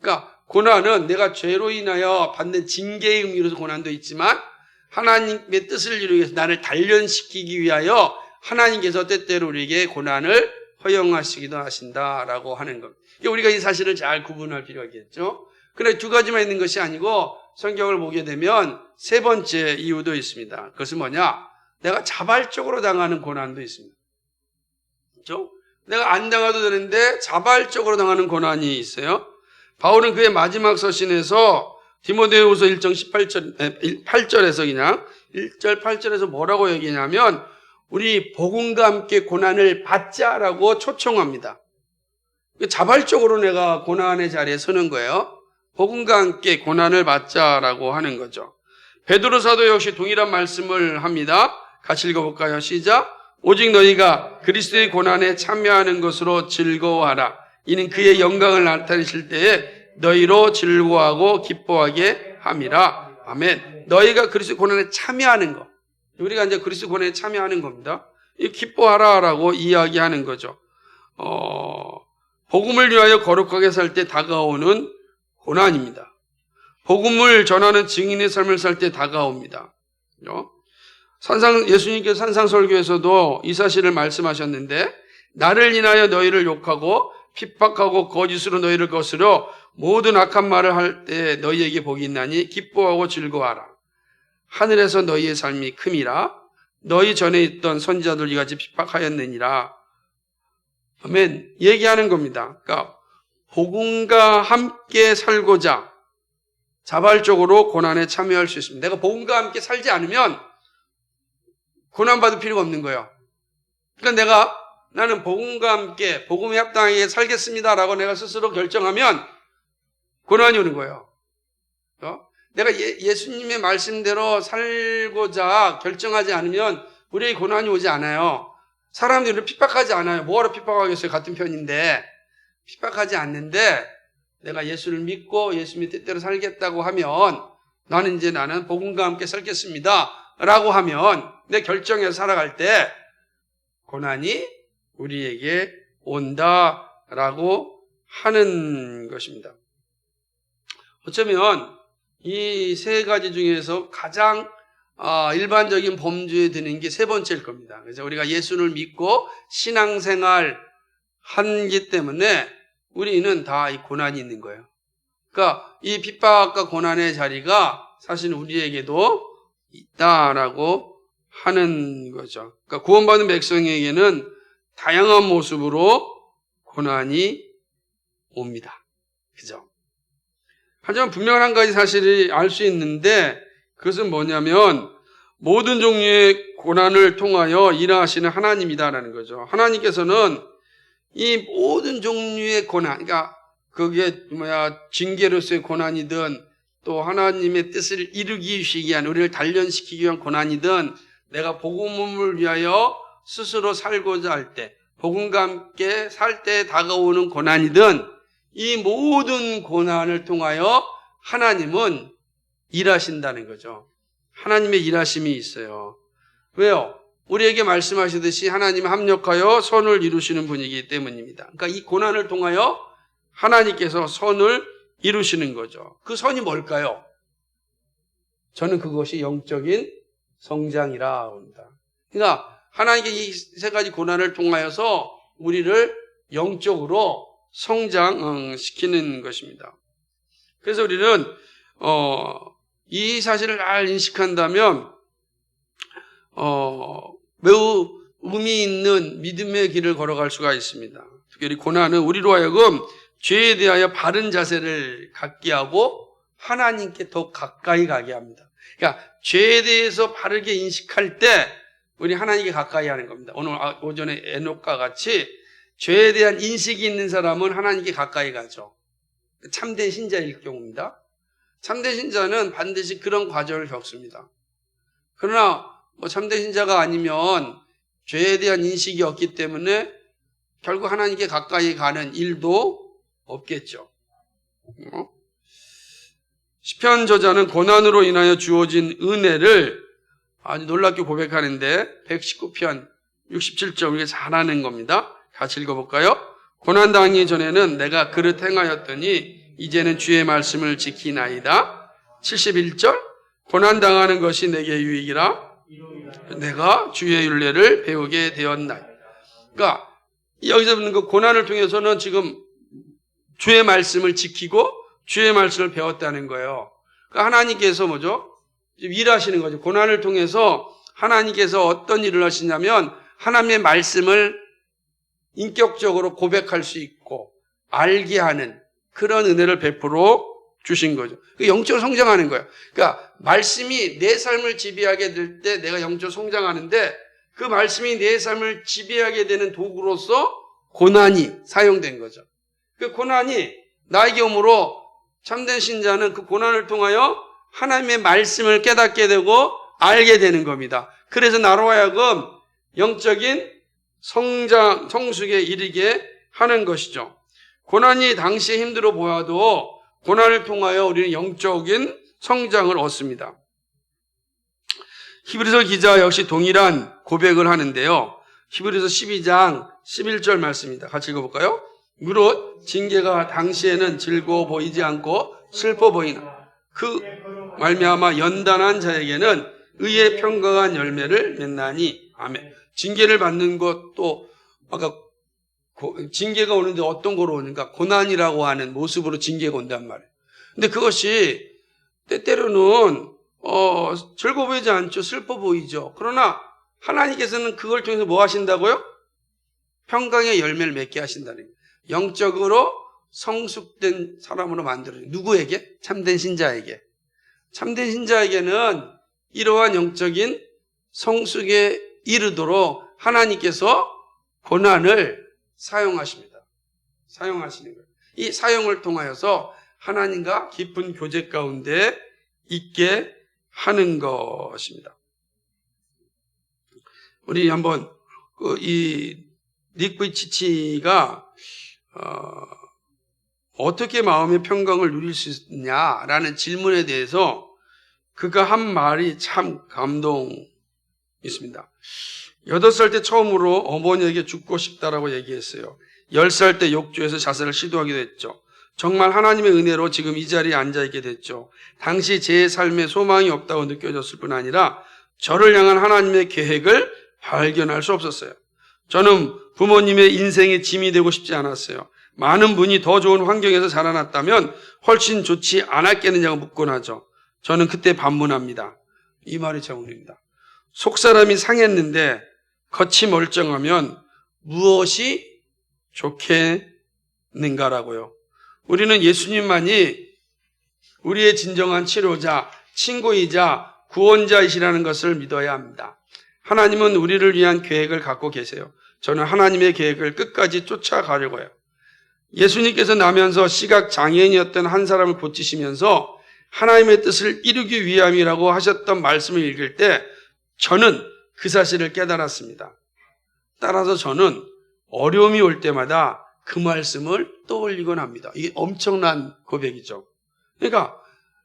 Speaker 1: 그러니까 고난은 내가 죄로 인하여 받는 징계의 의미로서 고난도 있지만 하나님의 뜻을 이루기 위해서 나를 단련시키기 위하여 하나님께서 때때로 우리에게 고난을 허용하시기도 하신다라고 하는 겁니다. 우리가 이 사실을 잘 구분할 필요가 있겠죠. 그런데 두 가지만 있는 것이 아니고 성경을 보게 되면 세 번째 이유도 있습니다. 그것은 뭐냐? 내가 자발적으로 당하는 고난도 있습니다. 그렇죠? 내가 안 당해도 되는데 자발적으로 당하는 고난이 있어요. 바울은 그의 마지막 서신에서 디모데후서 1장 8절에서 그냥 1절 8절에서 뭐라고 얘기하냐면 우리 복음과 함께 고난을 받자라고 초청합니다. 자발적으로 내가 고난의 자리에 서는 거예요. 복음과 함께 고난을 받자라고 하는 거죠. 베드로 사도 역시 동일한 말씀을 합니다. 같이 읽어볼까요? 시작. 오직 너희가 그리스도의 고난에 참여하는 것으로 즐거워하라. 이는 그의 영광을 나타내실 때에 너희로 즐거워하고 기뻐하게 함이라. 아멘. 너희가 그리스도의 고난에 참여하는 것. 우리가 이제 그리스도 고난에 참여하는 겁니다. 이 기뻐하라라고 이야기하는 거죠. 복음을 위하여 거룩하게 살 때 다가오는 고난입니다. 복음을 전하는 증인의 삶을 살 때 다가옵니다. 예수님께서 산상설교에서도 이 사실을 말씀하셨는데 나를 인하여 너희를 욕하고 핍박하고 거짓으로 너희를 거스려 모든 악한 말을 할 때 너희에게 복이 있나니 기뻐하고 즐거워하라. 하늘에서 너희의 삶이 큼이라. 너희 전에 있던 선지자들 이같이 핍박하였느니라. 아멘. 얘기하는 겁니다. 그러니까 복음과 함께 살고자 자발적으로 고난에 참여할 수 있습니다. 내가 복음과 함께 살지 않으면 고난받을 필요가 없는 거예요. 그러니까 나는 복음과 함께 복음에 합당하게 살겠습니다라고 내가 스스로 결정하면 고난이 오는 거예요. 내가 예수님의 말씀대로 살고자 결정하지 않으면 우리에게 고난이 오지 않아요. 사람들이 핍박하지 않아요. 뭐하러 핍박하겠어요? 같은 편인데. 핍박하지 않는데 내가 예수를 믿고 예수님의 뜻대로 살겠다고 하면 나는 복음과 함께 살겠습니다 라고 하면 내 결정해서 살아갈 때 고난이 우리에게 온다라고 하는 것입니다. 어쩌면 이 세 가지 중에서 가장 일반적인 범주에 드는 게 세 번째일 겁니다. 그래서 우리가 예수를 믿고 신앙생활 하기 때문에 우리는 다 이 고난이 있는 거예요. 그러니까 이 핍박과 고난의 자리가 사실 우리에게도 있다라고 하는 거죠. 그러니까 구원받은 백성에게는 다양한 모습으로 고난이 옵니다. 그죠? 하지만 분명한 한 가지 사실이 알 수 있는데 그것은 뭐냐면 모든 종류의 고난을 통하여 일하시는 하나님이다라는 거죠. 하나님께서는 이 모든 종류의 고난, 그러니까 그게 징계로서의 고난이든 또 하나님의 뜻을 이루기 위한, 우리를 단련시키기 위한 고난이든, 내가 복음을 위하여 스스로 살고자 할 때, 복음과 함께 살 때 다가오는 고난이든, 이 모든 고난을 통하여 하나님은 일하신다는 거죠. 하나님의 일하심이 있어요. 왜요? 우리에게 말씀하시듯이 하나님은 합력하여 선을 이루시는 분이기 때문입니다. 그러니까 이 고난을 통하여 하나님께서 선을 이루시는 거죠. 그 선이 뭘까요? 저는 그것이 영적인 성장이라 합니다. 그러니까 하나님께 이 세 가지 고난을 통하여서 우리를 영적으로 성장시키는 것입니다. 그래서 우리는 이 사실을 잘 인식한다면 매우 의미 있는 믿음의 길을 걸어갈 수가 있습니다. 특별히 고난은 우리로 하여금 죄에 대하여 바른 자세를 갖게 하고 하나님께 더 가까이 가게 합니다. 그러니까 죄에 대해서 바르게 인식할 때 우리 하나님께 가까이 하는 겁니다. 오늘 오전에 에녹과 같이 죄에 대한 인식이 있는 사람은 하나님께 가까이 가죠. 참된 신자일 경우입니다. 참된 신자는 반드시 그런 과정을 겪습니다. 그러나 참된 신자가 아니면 죄에 대한 인식이 없기 때문에 결국 하나님께 가까이 가는 일도 없겠죠. 시편 저자는 고난으로 인하여 주어진 은혜를 아주 놀랍게 고백하는데 119편 67절 이게 잘하는 겁니다. 같이 읽어볼까요? 고난당하기 전에는 내가 그릇 행하였더니 이제는 주의 말씀을 지키나이다. 71절 고난당하는 것이 내게 유익이라 내가 주의 율례를 배우게 되었나이다. 그러니까 여기서 보는 그 고난을 통해서는 지금 주의 말씀을 지키고 주의 말씀을 배웠다는 거예요. 그러니까 하나님께서 뭐죠? 일하시는 거죠. 고난을 통해서 하나님께서 어떤 일을 하시냐면 하나님의 말씀을 인격적으로 고백할 수 있고 알게 하는 그런 은혜를 베풀어 주신 거죠. 영적으로 성장하는 거예요. 그러니까 말씀이 내 삶을 지배하게 될 때 내가 영적으로 성장하는데 그 말씀이 내 삶을 지배하게 되는 도구로서 고난이 사용된 거죠. 그 고난이 나에게 오므로 참된 신자는 그 고난을 통하여 하나님의 말씀을 깨닫게 되고 알게 되는 겁니다. 그래서 나로 하여금 영적인 성장, 성숙에 이르게 하는 것이죠. 고난이 당시에 힘들어 보여도 고난을 통하여 우리는 영적인 성장을 얻습니다. 히브리서 기자 역시 동일한 고백을 하는데요. 히브리서 12장 11절 말씀입니다. 같이 읽어볼까요? 무릇 징계가 당시에는 즐거워 보이지 않고 슬퍼 보이나 그 말미암아 연단한 자에게는 의의 평강한 열매를 맺나니. 아멘. 징계를 받는 것도 아까 징계가 오는데 어떤 거로 오는가? 고난이라고 하는 모습으로 징계가 온단 말이에요. 근데 그것이 때때로는 즐거워 보이지 않죠. 슬퍼 보이죠. 그러나 하나님께서는 그걸 통해서 뭐 하신다고요? 평강의 열매를 맺게 하신다는 거예요. 영적으로 성숙된 사람으로 만들어요. 누구에게? 참된 신자에게. 참된 신자에게는 이러한 영적인 성숙에 이르도록 하나님께서 고난을 사용하십니다. 사용하시는 거예요. 이 사용을 통하여서 하나님과 깊은 교제 가운데 있게 하는 것입니다. 우리 한번 이 닉 부이치치가 어떻게 마음의 평강을 누릴 수 있냐라는 질문에 대해서 그가 한 말이 참 감동 있습니다. 8살 때 처음으로 어머니에게 죽고 싶다라고 얘기했어요. 10살 때 욕조에서 자살을 시도하기도 했죠. 정말 하나님의 은혜로 지금 이 자리에 앉아있게 됐죠. 당시 제 삶에 소망이 없다고 느껴졌을 뿐 아니라 저를 향한 하나님의 계획을 발견할 수 없었어요. 저는 부모님의 인생의 짐이 되고 싶지 않았어요. 많은 분이 더 좋은 환경에서 자라났다면 훨씬 좋지 않았겠느냐고 묻곤 하죠. 저는 그때 반문합니다. 이 말이 정답입니다. 속사람이 상했는데 겉이 멀쩡하면 무엇이 좋겠는가라고요. 우리는 예수님만이 우리의 진정한 치료자, 친구이자 구원자이시라는 것을 믿어야 합니다. 하나님은 우리를 위한 계획을 갖고 계세요. 저는 하나님의 계획을 끝까지 쫓아가려고 해요. 예수님께서 나면서 시각장애인이었던 한 사람을 고치시면서 하나님의 뜻을 이루기 위함이라고 하셨던 말씀을 읽을 때 저는 그 사실을 깨달았습니다. 따라서 저는 어려움이 올 때마다 그 말씀을 떠올리곤 합니다. 이게 엄청난 고백이죠. 그러니까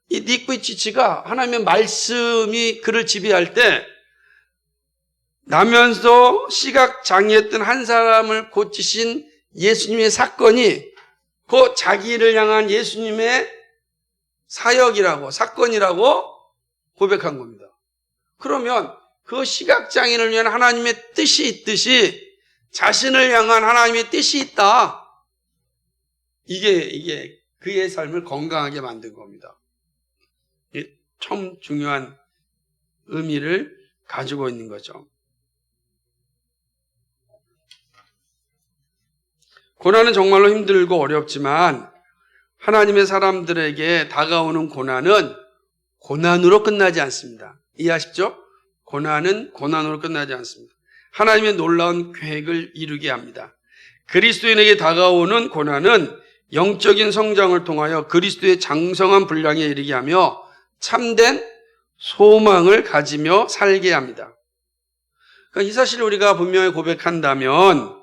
Speaker 1: 이 니꾸이치치가 하나님의 말씀이 그를 지배할 때 나면서 시각장애였던 한 사람을 고치신 예수님의 사건이 그 자기를 향한 예수님의 사역이라고 사건이라고 고백한 겁니다. 그러면 그 시각장애인을 위한 하나님의 뜻이 있듯이 자신을 향한 하나님의 뜻이 있다. 이게 그의 삶을 건강하게 만든 겁니다. 이게 참 중요한 의미를 가지고 있는 거죠. 고난은 정말로 힘들고 어렵지만 하나님의 사람들에게 다가오는 고난은 고난으로 끝나지 않습니다. 이해하십시오? 고난은 고난으로 끝나지 않습니다. 하나님의 놀라운 계획을 이루게 합니다. 그리스도인에게 다가오는 고난은 영적인 성장을 통하여 그리스도의 장성한 분량에 이르게 하며 참된 소망을 가지며 살게 합니다. 그러니까 이 사실을 우리가 분명히 고백한다면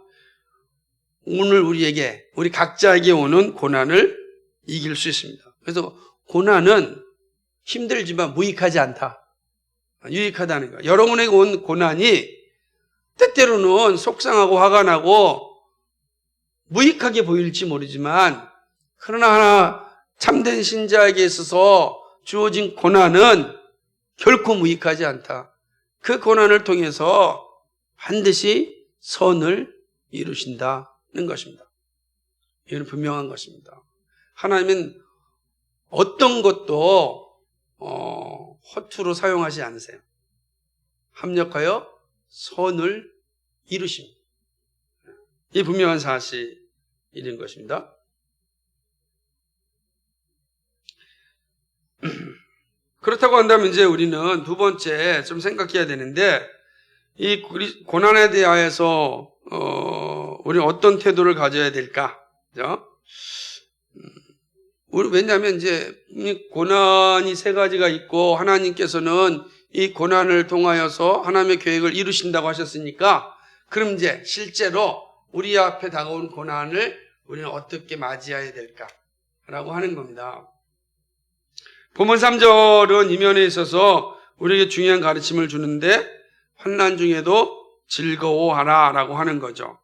Speaker 1: 오늘 우리 각자에게 오는 고난을 이길 수 있습니다. 그래서 고난은 힘들지만 무익하지 않다. 유익하다는 거예요. 여러분에게 온 고난이 때때로는 속상하고 화가 나고 무익하게 보일지 모르지만 그러나 참된 신자에게 있어서 주어진 고난은 결코 무익하지 않다. 그 고난을 통해서 반드시 선을 이루신다는 것입니다. 이건 분명한 것입니다. 하나님은 어떤 것도 허투루 사용하지 않으세요. 합력하여 선을 이루십니다. 이 분명한 사실인 것입니다. 그렇다고 한다면 이제 우리는 두 번째 좀 생각해야 되는데 이 고난에 대하여서 우리는 어떤 태도를 가져야 될까? 그죠? 왜냐하면 이제 고난이 세 가지가 있고 하나님께서는 이 고난을 통하여서 하나님의 계획을 이루신다고 하셨으니까 그럼 이제 실제로 우리 앞에 다가온 고난을 우리는 어떻게 맞이해야 될까라고 하는 겁니다. 본문 3절은 이면에 있어서 우리에게 중요한 가르침을 주는데 환난 중에도 즐거워하라 라고 하는 거죠.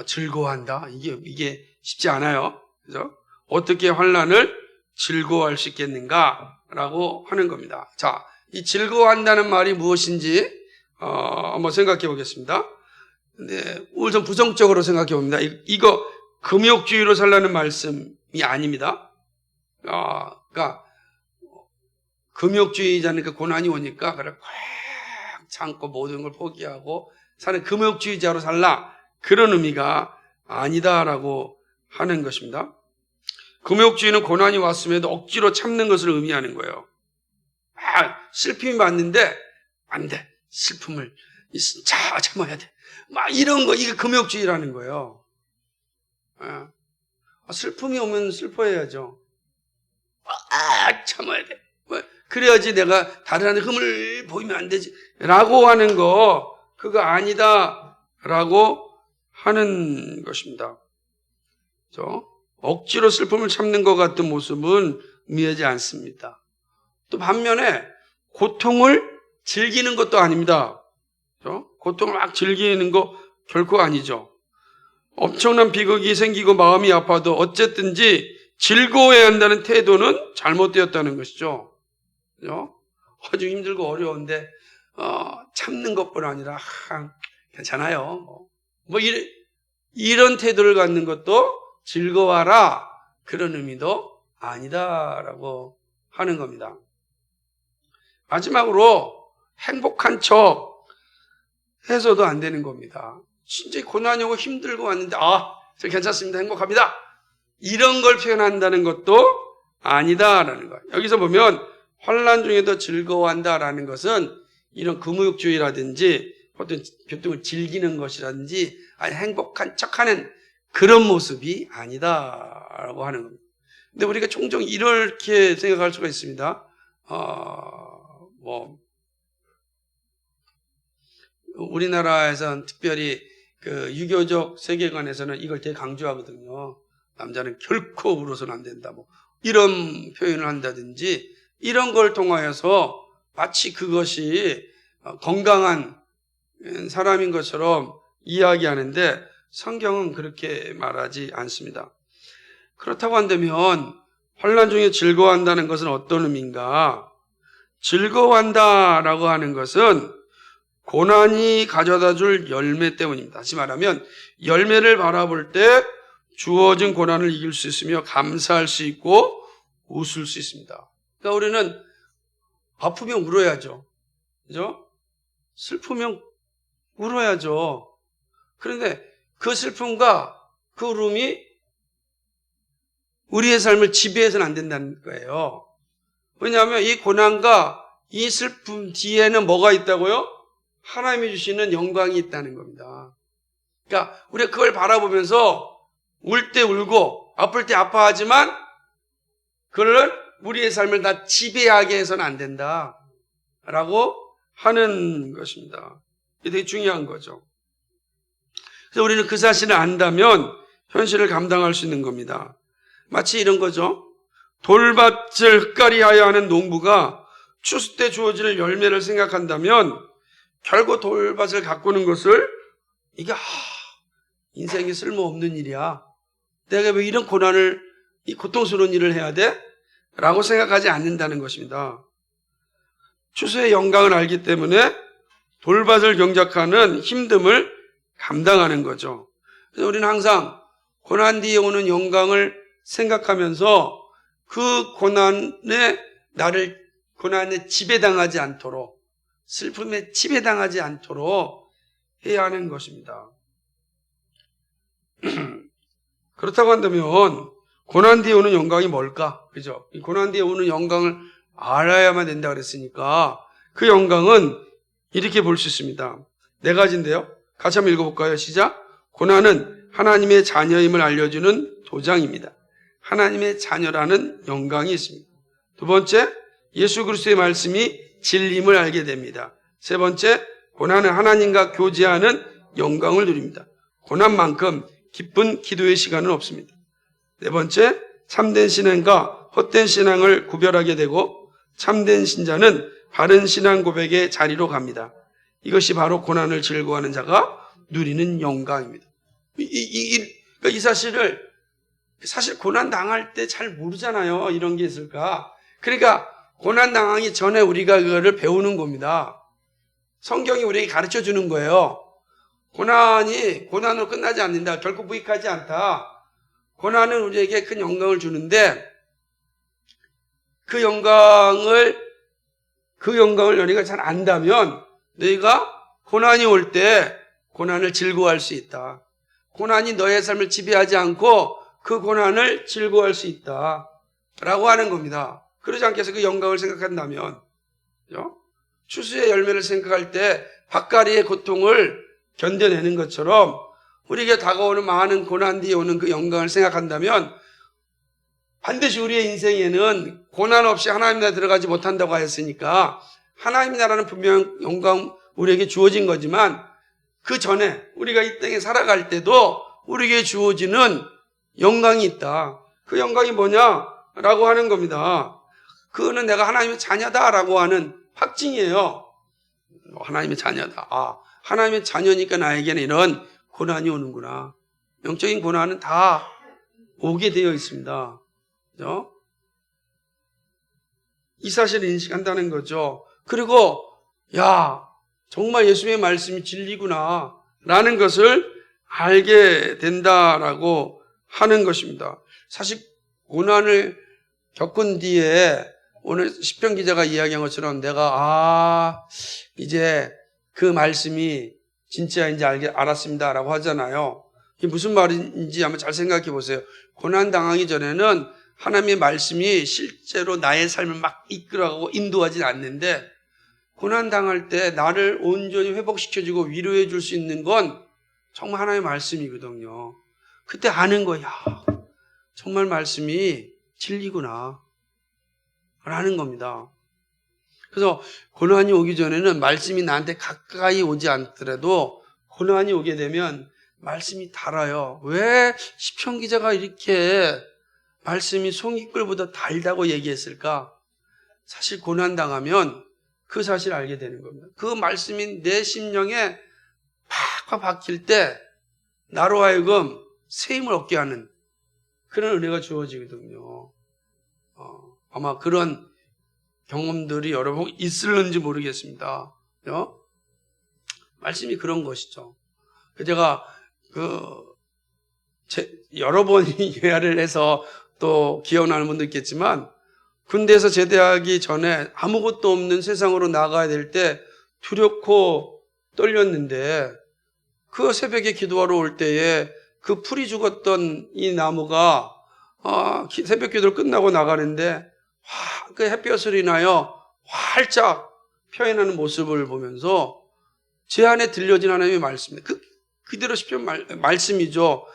Speaker 1: 즐거워한다? 이게 쉽지 않아요. 그죠? 어떻게 환난을 즐거워할 수 있겠는가? 라고 하는 겁니다. 자, 이 즐거워한다는 말이 무엇인지 한번 생각해 보겠습니다. 근데 우선 부정적으로 생각해 봅니다. 이거 금욕주의로 살라는 말씀이 아닙니다. 그러니까 금욕주의자니까 고난이 오니까 그래 꽉 참고 모든 걸 포기하고 사는 금욕주의자로 살라 그런 의미가 아니다라고 하는 것입니다. 금욕주의는 고난이 왔음에도 억지로 참는 것을 의미하는 거예요. 슬픔이 왔는데 안 돼. 슬픔을 참아야 돼. 막 이런 거 이게 금욕주의라는 거예요. 슬픔이 오면 슬퍼해야죠. 참아야 돼. 그래야지 내가 다른 흠을 보이면 안 되지. 라고 하는 거 그거 아니다. 라고 하는 것입니다. 그렇죠? 억지로 슬픔을 참는 것 같은 모습은 의미하지 않습니다. 또 반면에 고통을 즐기는 것도 아닙니다. 그렇죠? 고통을 막 즐기는 거 결코 아니죠. 엄청난 비극이 생기고 마음이 아파도 어쨌든지 즐거워해야 한다는 태도는 잘못되었다는 것이죠. 그렇죠? 아주 힘들고 어려운데 참는 것뿐 아니라 괜찮아요. 이런 태도를 갖는 것도 즐거워하라 그런 의미도 아니다라고 하는 겁니다. 마지막으로 행복한 척 해서도 안 되는 겁니다. 진짜 고난이 오고 힘들고 왔는데 저 괜찮습니다. 행복합니다. 이런 걸 표현한다는 것도 아니다라는 거예요. 여기서 보면 환난 중에도 즐거워한다라는 것은 이런 금욕주의라든지 어떤 교통을 즐기는 것이라든지 아니 행복한 척하는 그런 모습이 아니다라고 하는 겁니다. 근데 우리가 종종 이렇게 생각할 수가 있습니다. 우리나라에서는 특별히 그 유교적 세계관에서는 이걸 되게 강조하거든요. 남자는 결코 울어서는 안 된다. 이런 표현을 한다든지 이런 걸 통하여서 마치 그것이 건강한 사람인 것처럼 이야기하는데 성경은 그렇게 말하지 않습니다. 그렇다고 한다면 환난 중에 즐거워한다는 것은 어떤 의미인가? 즐거워한다라고 하는 것은 고난이 가져다 줄 열매 때문입니다. 다시 말하면 열매를 바라볼 때 주어진 고난을 이길 수 있으며 감사할 수 있고 웃을 수 있습니다. 그러니까 우리는 아프면 울어야죠. 그죠? 슬프면 울어야죠. 그런데 그 슬픔과 그 울음이 우리의 삶을 지배해서는 안 된다는 거예요. 왜냐하면 이 고난과 이 슬픔 뒤에는 뭐가 있다고요? 하나님이 주시는 영광이 있다는 겁니다. 그러니까 우리가 그걸 바라보면서 울 때 울고 아플 때 아파하지만 그걸 우리의 삶을 다 지배하게 해서는 안 된다라고 하는 것입니다. 이게 되게 중요한 거죠. 그래서 우리는 그 사실을 안다면 현실을 감당할 수 있는 겁니다. 마치 이런 거죠. 돌밭을 흙가리하여 하는 농부가 추수 때 주어질 열매를 생각한다면 결국 돌밭을 가꾸는 것을 이게 인생에 쓸모없는 일이야. 내가 왜 이런 고난을, 이 고통스러운 일을 해야 돼? 라고 생각하지 않는다는 것입니다. 추수의 영광을 알기 때문에 돌밭을 경작하는 힘듦을 감당하는 거죠. 그래서 우리는 항상 고난 뒤에 오는 영광을 생각하면서 그 고난에 지배당하지 않도록, 슬픔에 지배당하지 않도록 해야 하는 것입니다. 그렇다고 한다면 고난 뒤에 오는 영광이 뭘까? 그죠? 이 고난 뒤에 오는 영광을 알아야만 된다 그랬으니까 그 영광은 이렇게 볼 수 있습니다. 네 가지인데요. 같이 한번 읽어볼까요? 시작. 고난은 하나님의 자녀임을 알려주는 도장입니다. 하나님의 자녀라는 영광이 있습니다. 두 번째, 예수 그리스도의 말씀이 진리임을 알게 됩니다. 세 번째, 고난은 하나님과 교제하는 영광을 누립니다. 고난만큼 기쁜 기도의 시간은 없습니다. 네 번째, 참된 신앙과 헛된 신앙을 구별하게 되고 참된 신자는 바른 신앙 고백의 자리로 갑니다. 이것이 바로 고난을 즐거워하는 자가 누리는 영광입니다. 이 사실을 사실 고난 당할 때 잘 모르잖아요. 이런 게 있을까? 그러니까 고난 당하기 전에 우리가 그거를 배우는 겁니다. 성경이 우리에게 가르쳐 주는 거예요. 고난이 고난으로 끝나지 않는다. 결코 무익하지 않다. 고난은 우리에게 큰 영광을 주는데 그 영광을 너희가 잘 안다면 너희가 고난이 올 때 고난을 즐거워할 수 있다. 고난이 너의 삶을 지배하지 않고 그 고난을 즐거워할 수 있다. 라고 하는 겁니다. 그러지 않게 해서 그 영광을 생각한다면, 그죠? 추수의 열매를 생각할 때 밭가리의 고통을 견뎌내는 것처럼 우리에게 다가오는 많은 고난 뒤에 오는 그 영광을 생각한다면 반드시 우리의 인생에는 고난 없이 하나님 나라에 들어가지 못한다고 하였으니까 하나님 나라는 분명 영광 우리에게 주어진 거지만 그 전에 우리가 이 땅에 살아갈 때도 우리에게 주어지는 영광이 있다. 그 영광이 뭐냐라고 하는 겁니다. 그거는 내가 하나님의 자녀다라고 하는 확증이에요. 하나님의 자녀다. 하나님의 자녀니까 나에게는 이런 고난이 오는구나. 영적인 고난은 다 오게 되어 있습니다. 그죠? 이 사실을 인식한다는 거죠. 그리고 정말 예수님의 말씀이 진리구나 라는 것을 알게 된다라고 하는 것입니다. 사실 고난을 겪은 뒤에 오늘 시편 기자가 이야기한 것처럼 내가 이제 그 말씀이 진짜인지 알았습니다라고 하잖아요. 이게 무슨 말인지 한번 잘 생각해 보세요. 고난 당하기 전에는 하나님의 말씀이 실제로 나의 삶을 막 이끌어가고 인도하진 않는데 고난 당할 때 나를 온전히 회복시켜주고 위로해 줄 수 있는 건 정말 하나님의 말씀이거든요. 그때 아는 거야. 정말 말씀이 진리구나 라는 겁니다. 그래서 고난이 오기 전에는 말씀이 나한테 가까이 오지 않더라도 고난이 오게 되면 말씀이 달아요. 왜 시편 기자가 이렇게 말씀이 송이꿀보다 달다고 얘기했을까? 사실 고난 당하면 그 사실을 알게 되는 겁니다. 그 말씀이 내 심령에 팍팍 박힐 때 나로 하여금 새 힘을 얻게 하는 그런 은혜가 주어지거든요. 아마 그런 경험들이 여러분 있을는지 모르겠습니다. 말씀이 그런 것이죠. 제가 여러 번 예화를 해서 또 기억나는 분도 있겠지만, 군대에서 제대하기 전에 아무것도 없는 세상으로 나가야 될 때 두렵고 떨렸는데, 그 새벽에 기도하러 올 때에 그 풀이 죽었던 이 나무가 새벽 기도를 끝나고 나가는데 그 햇볕을 인하여 활짝 펴나는 모습을 보면서 제 안에 들려진 하나님의 말씀입니다. 그대로 시편 말씀이죠.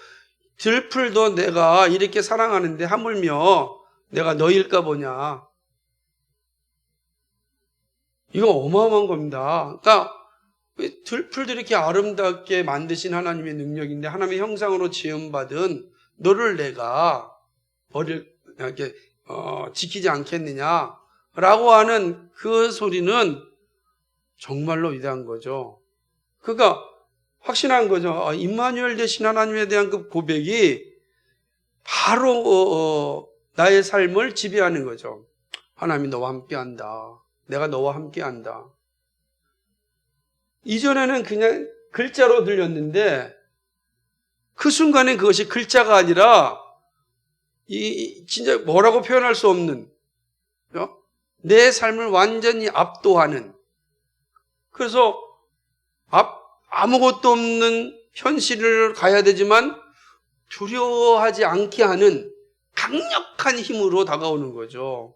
Speaker 1: 들풀도 내가 이렇게 사랑하는데 하물며 내가 너일까 보냐. 이거 어마어마한 겁니다. 그러니까 들풀도 이렇게 아름답게 만드신 하나님의 능력인데, 하나님의 형상으로 지음받은 너를 내가 이렇게 지키지 않겠느냐라고 하는 그 소리는 정말로 위대한 거죠. 그러니까 확신한 거죠. 임마누엘 되신 하나님에 대한 그 고백이 바로 나의 삶을 지배하는 거죠. 하나님이 너와 함께한다. 내가 너와 함께한다. 이전에는 그냥 글자로 들렸는데 그 순간에 그것이 글자가 아니라 진짜 뭐라고 표현할 수 없는 내 삶을 완전히 압도하는, 그래서 아무것도 없는 현실을 가야 되지만 두려워하지 않게 하는 강력한 힘으로 다가오는 거죠.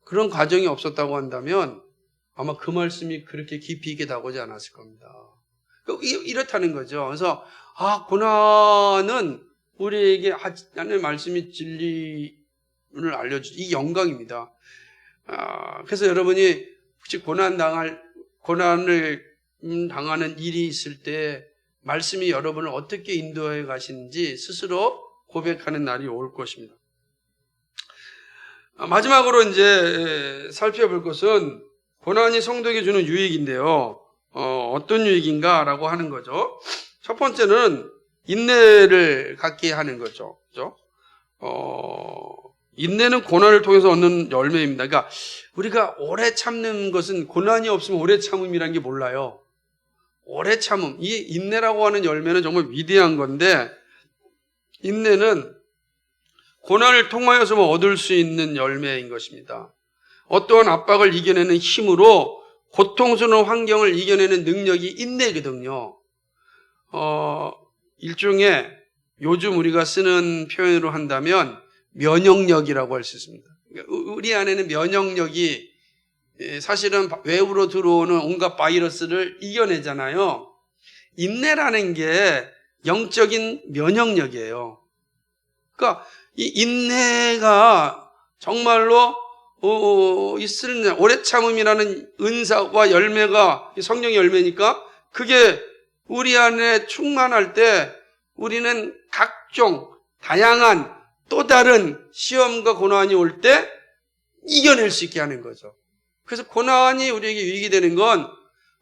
Speaker 1: 그런 과정이 없었다고 한다면 아마 그 말씀이 그렇게 깊이 있게 다가오지 않았을 겁니다. 이렇다는 거죠. 그래서 고난은 우리에게 하나님의 말씀이 진리를 알려주죠. 이 영광입니다. 그래서 여러분이 혹시 고난을 당하는 일이 있을 때 말씀이 여러분을 어떻게 인도해 가시는지 스스로 고백하는 날이 올 것입니다. 마지막으로 이제 살펴볼 것은 고난이 성도에게 주는 유익인데요. 어떤 유익인가라고 하는 거죠. 첫 번째는 인내를 갖게 하는 거죠. 그죠? 인내는 고난을 통해서 얻는 열매입니다. 그러니까 우리가 오래 참는 것은, 고난이 없으면 오래 참음이라는 게 몰라요. 오래 참음, 이 인내라고 하는 열매는 정말 위대한 건데, 인내는 고난을 통하여서만 얻을 수 있는 열매인 것입니다. 어떠한 압박을 이겨내는 힘으로 고통스러운 환경을 이겨내는 능력이 인내거든요. 일종의 요즘 우리가 쓰는 표현으로 한다면 면역력이라고 할 수 있습니다. 우리 안에는 면역력이 사실은 외부로 들어오는 온갖 바이러스를 이겨내잖아요. 인내라는 게 영적인 면역력이에요. 그러니까 이 인내가 정말로 있을 오래 참음이라는 은사와 열매가 성령의 열매니까, 그게 우리 안에 충만할 때 우리는 각종 다양한 또 다른 시험과 고난이 올 때 이겨낼 수 있게 하는 거죠. 그래서 고난이 우리에게 유익이 되는 건,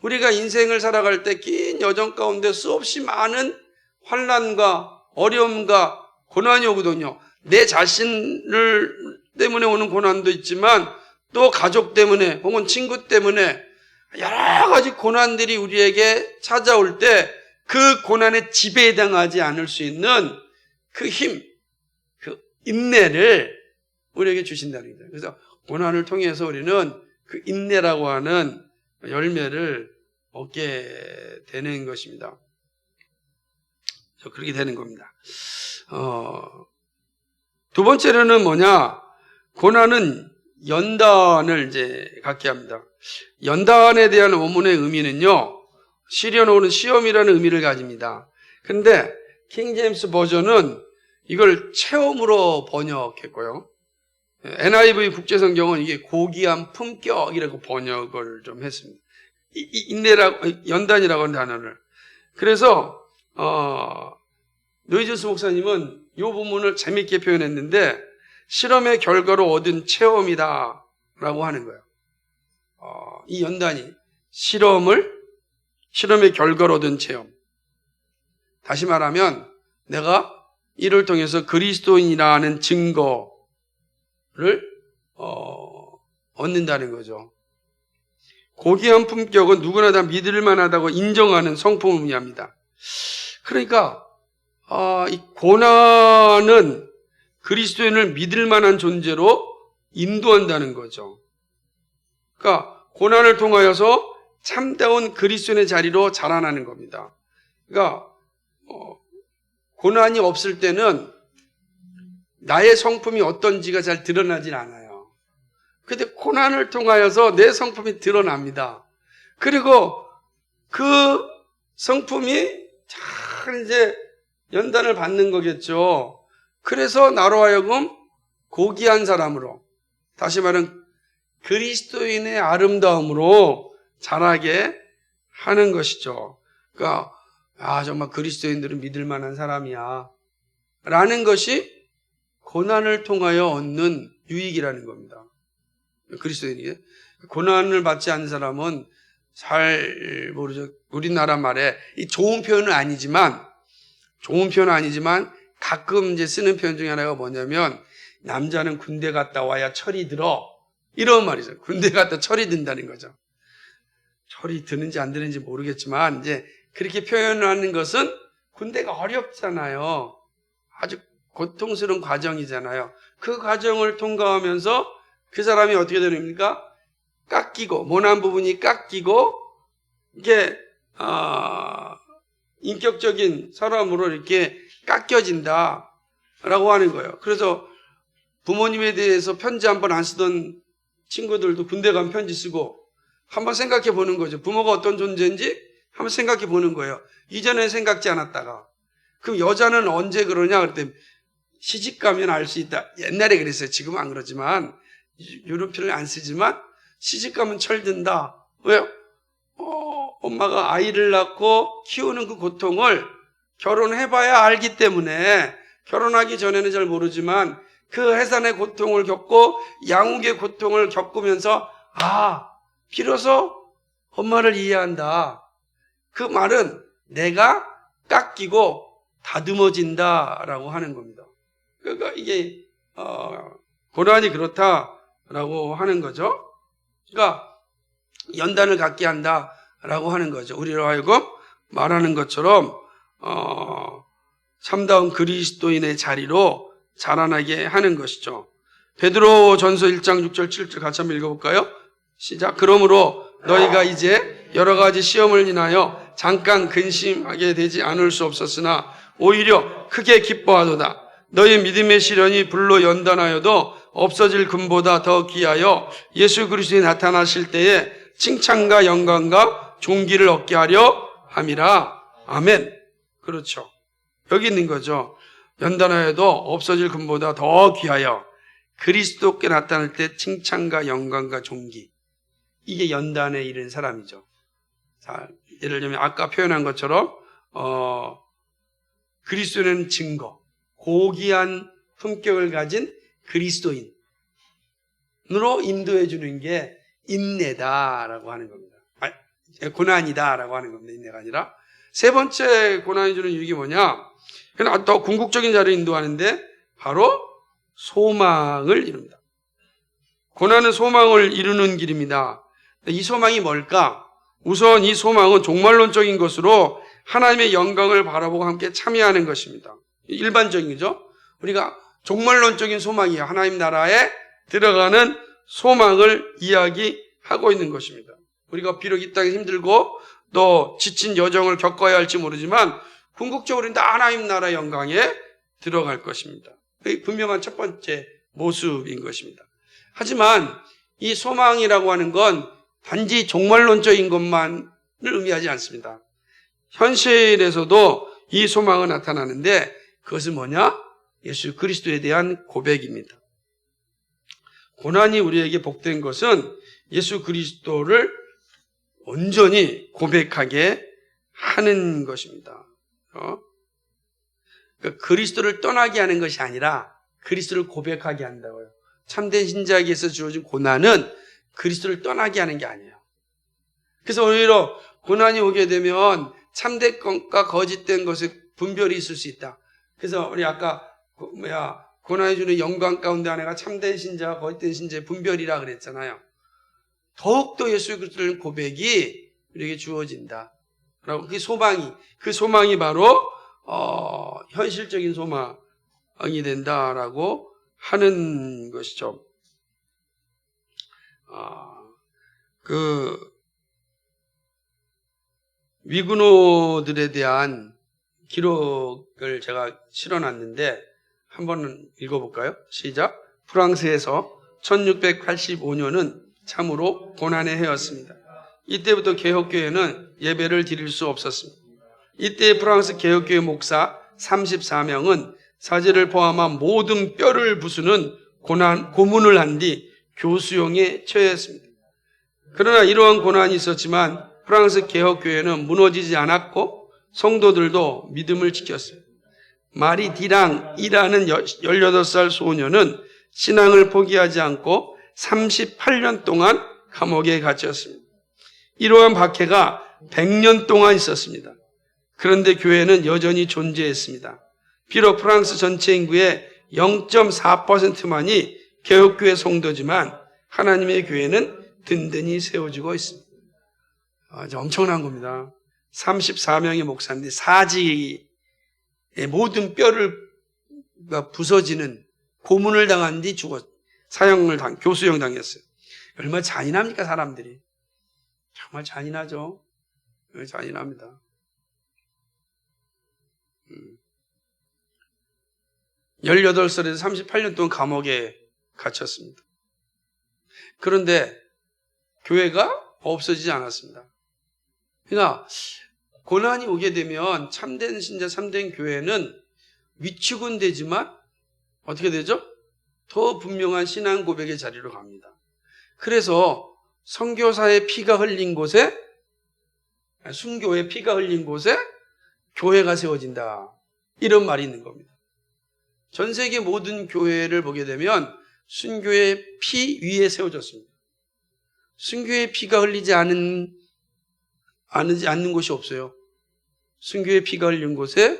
Speaker 1: 우리가 인생을 살아갈 때 긴 여정 가운데 수없이 많은 환난과 어려움과 고난이 오거든요. 내 자신을 때문에 오는 고난도 있지만 또 가족 때문에 혹은 친구 때문에 여러 가지 고난들이 우리에게 찾아올 때 그 고난에 지배당하지 않을 수 있는 그 힘, 그 인내를 우리에게 주신다는 거예요. 그래서 고난을 통해서 우리는 그 인내라고 하는 열매를 얻게 되는 것입니다. 그렇게 되는 겁니다. 두 번째로는 뭐냐? 고난은 연단을 이제 갖게 합니다. 연단에 대한 원문의 의미는요, 시련오는 시험이라는 의미를 가집니다. 그런데 킹제임스 버전은 이걸 체험으로 번역했고요. NIV 국제성경은 이게 고귀한 품격이라고 번역을 좀 했습니다. 인내라고, 연단이라고 하는 단어를. 그래서 노이즈스 목사님은 이 부분을 재밌게 표현했는데 실험의 결과로 얻은 체험이다 라고 하는 거예요. 이 연단이 실험의 결과로 얻은 체험. 다시 말하면 내가 이를 통해서 그리스도인이라는 증거를 얻는다는 거죠. 고귀한 품격은 누구나 다 믿을 만하다고 인정하는 성품을 의미합니다. 그러니까 이 고난은 그리스도인을 믿을 만한 존재로 인도한다는 거죠. 그러니까 고난을 통하여서 참다운 그리스도인의 자리로 자라나는 겁니다. 그러니까 고난이 없을 때는 나의 성품이 어떤지가 잘 드러나질 않아요. 그런데 고난을 통하여서 내 성품이 드러납니다. 그리고 그 성품이 잘 이제 연단을 받는 거겠죠. 그래서 나로 하여금 고귀한 사람으로, 다시 말하면 그리스도인의 아름다움으로 자라게 하는 것이죠. 그러니까 정말 그리스도인들은 믿을 만한 사람이야 라는 것이 고난을 통하여 얻는 유익이라는 겁니다. 그리스도인이 고난을 받지 않는 사람은 잘 모르죠. 우리나라 말에 이 좋은 표현은 아니지만 가끔 이제 쓰는 표현 중에 하나가 뭐냐면 남자는 군대 갔다 와야 철이 들어 이런 말이죠. 군대 갔다 철이 든다는 거죠. 철이 드는지 안 드는지 모르겠지만 이제 그렇게 표현하는 것은 군대가 어렵잖아요. 아주 고통스러운 과정이잖아요. 그 과정을 통과하면서 그 사람이 어떻게 됩니까? 깎이고, 모난 부분이 깎이고, 이게 인격적인 사람으로 이렇게 깎여진다라고 하는 거예요. 그래서 부모님에 대해서 편지 한 번 안 쓰던 친구들도 군대 가면 편지 쓰고 한번 생각해 보는 거죠. 부모가 어떤 존재인지 한번 생각해 보는 거예요. 이전에 생각지 않았다가. 그럼 여자는 언제 그러냐? 그랬더니 시집 가면 알 수 있다. 옛날에 그랬어요. 지금은 안 그러지만, 이런 표현을 안 쓰지만 시집 가면 철든다. 왜요? 엄마가 아이를 낳고 키우는 그 고통을 결혼해봐야 알기 때문에, 결혼하기 전에는 잘 모르지만 그 해산의 고통을 겪고 양육의 고통을 겪으면서 비로소 엄마를 이해한다. 그 말은 내가 깎이고 다듬어진다라고 하는 겁니다. 그러니까 이게 고난이 그렇다라고 하는 거죠. 그러니까 연단을 갖게 한다라고 하는 거죠. 우리로 하여금 말하는 것처럼 참다운 그리스도인의 자리로 자라나게 하는 것이죠. 베드로전서 1장 6절 7절 같이 한번 읽어볼까요? 시작. 그러므로 너희가 이제 여러 가지 시험을 인하여 잠깐 근심하게 되지 않을 수 없었으나 오히려 크게 기뻐하도다. 너희 믿음의 시련이 불로 연단하여도 없어질 금보다 더 귀하여 예수 그리스도에 나타나실 때에 칭찬과 영광과 존귀를 얻게 하려 함이라. 아멘. 그렇죠. 여기 있는 거죠. 연단하여도 없어질 금보다 더 귀하여 그리스도께 나타날 때 칭찬과 영광과 존귀. 이게 연단에 이른 사람이죠. 자, 예를 들면 아까 표현한 것처럼 그리스도는 증거, 고귀한 품격을 가진 그리스도인으로 인도해 주는 게 인내다라고 하는 겁니다. 고난이다라고 하는 겁니다. 인내가 아니라. 세 번째 고난이 주는 유익이 뭐냐? 그냥 더 궁극적인 자리를 인도하는데 바로 소망을 이룹니다. 고난은 소망을 이루는 길입니다. 이 소망이 뭘까? 우선 이 소망은 종말론적인 것으로 하나님의 영광을 바라보고 함께 참여하는 것입니다. 일반적이죠? 우리가 종말론적인 소망이에요. 하나님 나라에 들어가는 소망을 이야기하고 있는 것입니다. 우리가 비록 이 땅에 힘들고 또 지친 여정을 겪어야 할지 모르지만 궁극적으로는 다 하나님 나라의 영광에 들어갈 것입니다. 그게 분명한 첫 번째 모습인 것입니다. 하지만 이 소망이라고 하는 건 단지 종말론적인 것만을 의미하지 않습니다. 현실에서도 이 소망은 나타나는데 그것은 뭐냐? 예수 그리스도에 대한 고백입니다. 고난이 우리에게 복된 것은 예수 그리스도를 온전히 고백하게 하는 것입니다. 그러니까 그리스도를 떠나게 하는 것이 아니라 그리스도를 고백하게 한다고요. 참된 신자에게서 주어진 고난은 그리스도를 떠나게 하는 게 아니에요. 그래서 오히려 고난이 오게 되면 참된 것과 거짓된 것의 분별이 있을 수 있다. 그래서 우리 아까 고난이 주는 영광 가운데 하나가 참된 신자와 거짓된 신자의 분별이라 그랬잖아요. 더욱더 예수 그리스도의 고백이 우리에게 주어진다. 라고 그 소망이 바로 현실적인 소망이 된다라고 하는 것이죠. 위구노들에 대한 기록을 제가 실어놨는데 한번 읽어볼까요? 시작. 프랑스에서 1685년은 참으로 고난의 해였습니다. 이때부터 개혁교회는 예배를 드릴 수 없었습니다. 이때 프랑스 개혁교회 목사 34명은 사제를 포함한 모든 뼈를 부수는 고문을 한 뒤 교수형에 처했습니다. 그러나 이러한 고난이 있었지만 프랑스 개혁교회는 무너지지 않았고 성도들도 믿음을 지켰어요. 마리 디랑이라는 18살 소녀는 신앙을 포기하지 않고 38년 동안 감옥에 갇혔습니다. 이러한 박해가 100년 동안 있었습니다. 그런데 교회는 여전히 존재했습니다. 비록 프랑스 전체 인구의 0.4%만이 개혁교회 성도지만 하나님의 교회는 든든히 세워지고 있습니다. 엄청난 겁니다. 34명의 목사인데 사지의 모든 뼈를 부서지는 고문을 당한 뒤 교수형 당했어요. 얼마나 잔인합니까, 사람들이. 정말 잔인하죠. 잔인합니다. 18살에서 38년 동안 감옥에 갇혔습니다. 그런데 교회가 없어지지 않았습니다. 그러니까 고난이 오게 되면 참된 신자, 참된 교회는 위축은 되지만 어떻게 되죠? 더 분명한 신앙 고백의 자리로 갑니다. 그래서 선교사의 피가 흘린 곳에, 순교의 피가 흘린 곳에 교회가 세워진다. 이런 말이 있는 겁니다. 전 세계 모든 교회를 보게 되면 순교의 피 위에 세워졌습니다. 순교의 피가 흘리지 않는 곳이 없어요. 순교의 피가 흘린 곳에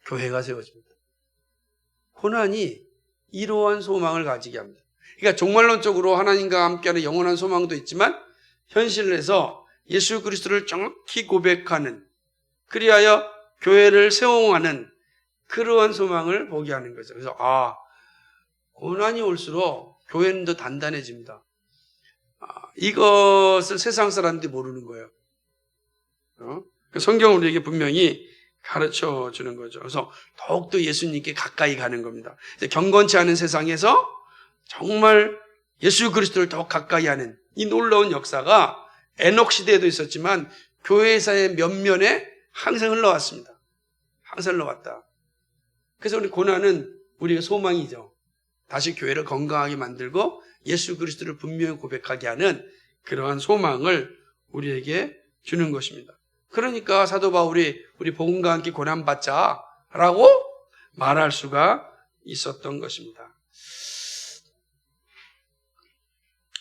Speaker 1: 교회가 세워집니다. 고난이 이러한 소망을 가지게 합니다. 그러니까 종말론적으로 하나님과 함께하는 영원한 소망도 있지만 현실에서 예수 그리스도를 정확히 고백하는, 그리하여 교회를 세워가는 그러한 소망을 보게 하는 거죠. 그래서 고난이 올수록 교회는 더 단단해집니다. 이것을 세상 사람들이 모르는 거예요. 성경은 우리에게 분명히 가르쳐 주는 거죠. 그래서 더욱더 예수님께 가까이 가는 겁니다. 경건치 않은 세상에서 정말 예수 그리스도를 더 가까이 하는 이 놀라운 역사가 에녹 시대에도 있었지만 교회사의 면면에 항상 흘러왔습니다. 항상 흘러왔다. 그래서 우리 고난은 우리의 소망이죠. 다시 교회를 건강하게 만들고 예수 그리스도를 분명히 고백하게 하는 그러한 소망을 우리에게 주는 것입니다. 그러니까 사도 바울이 우리 복음과 함께 고난받자라고 말할 수가 있었던 것입니다.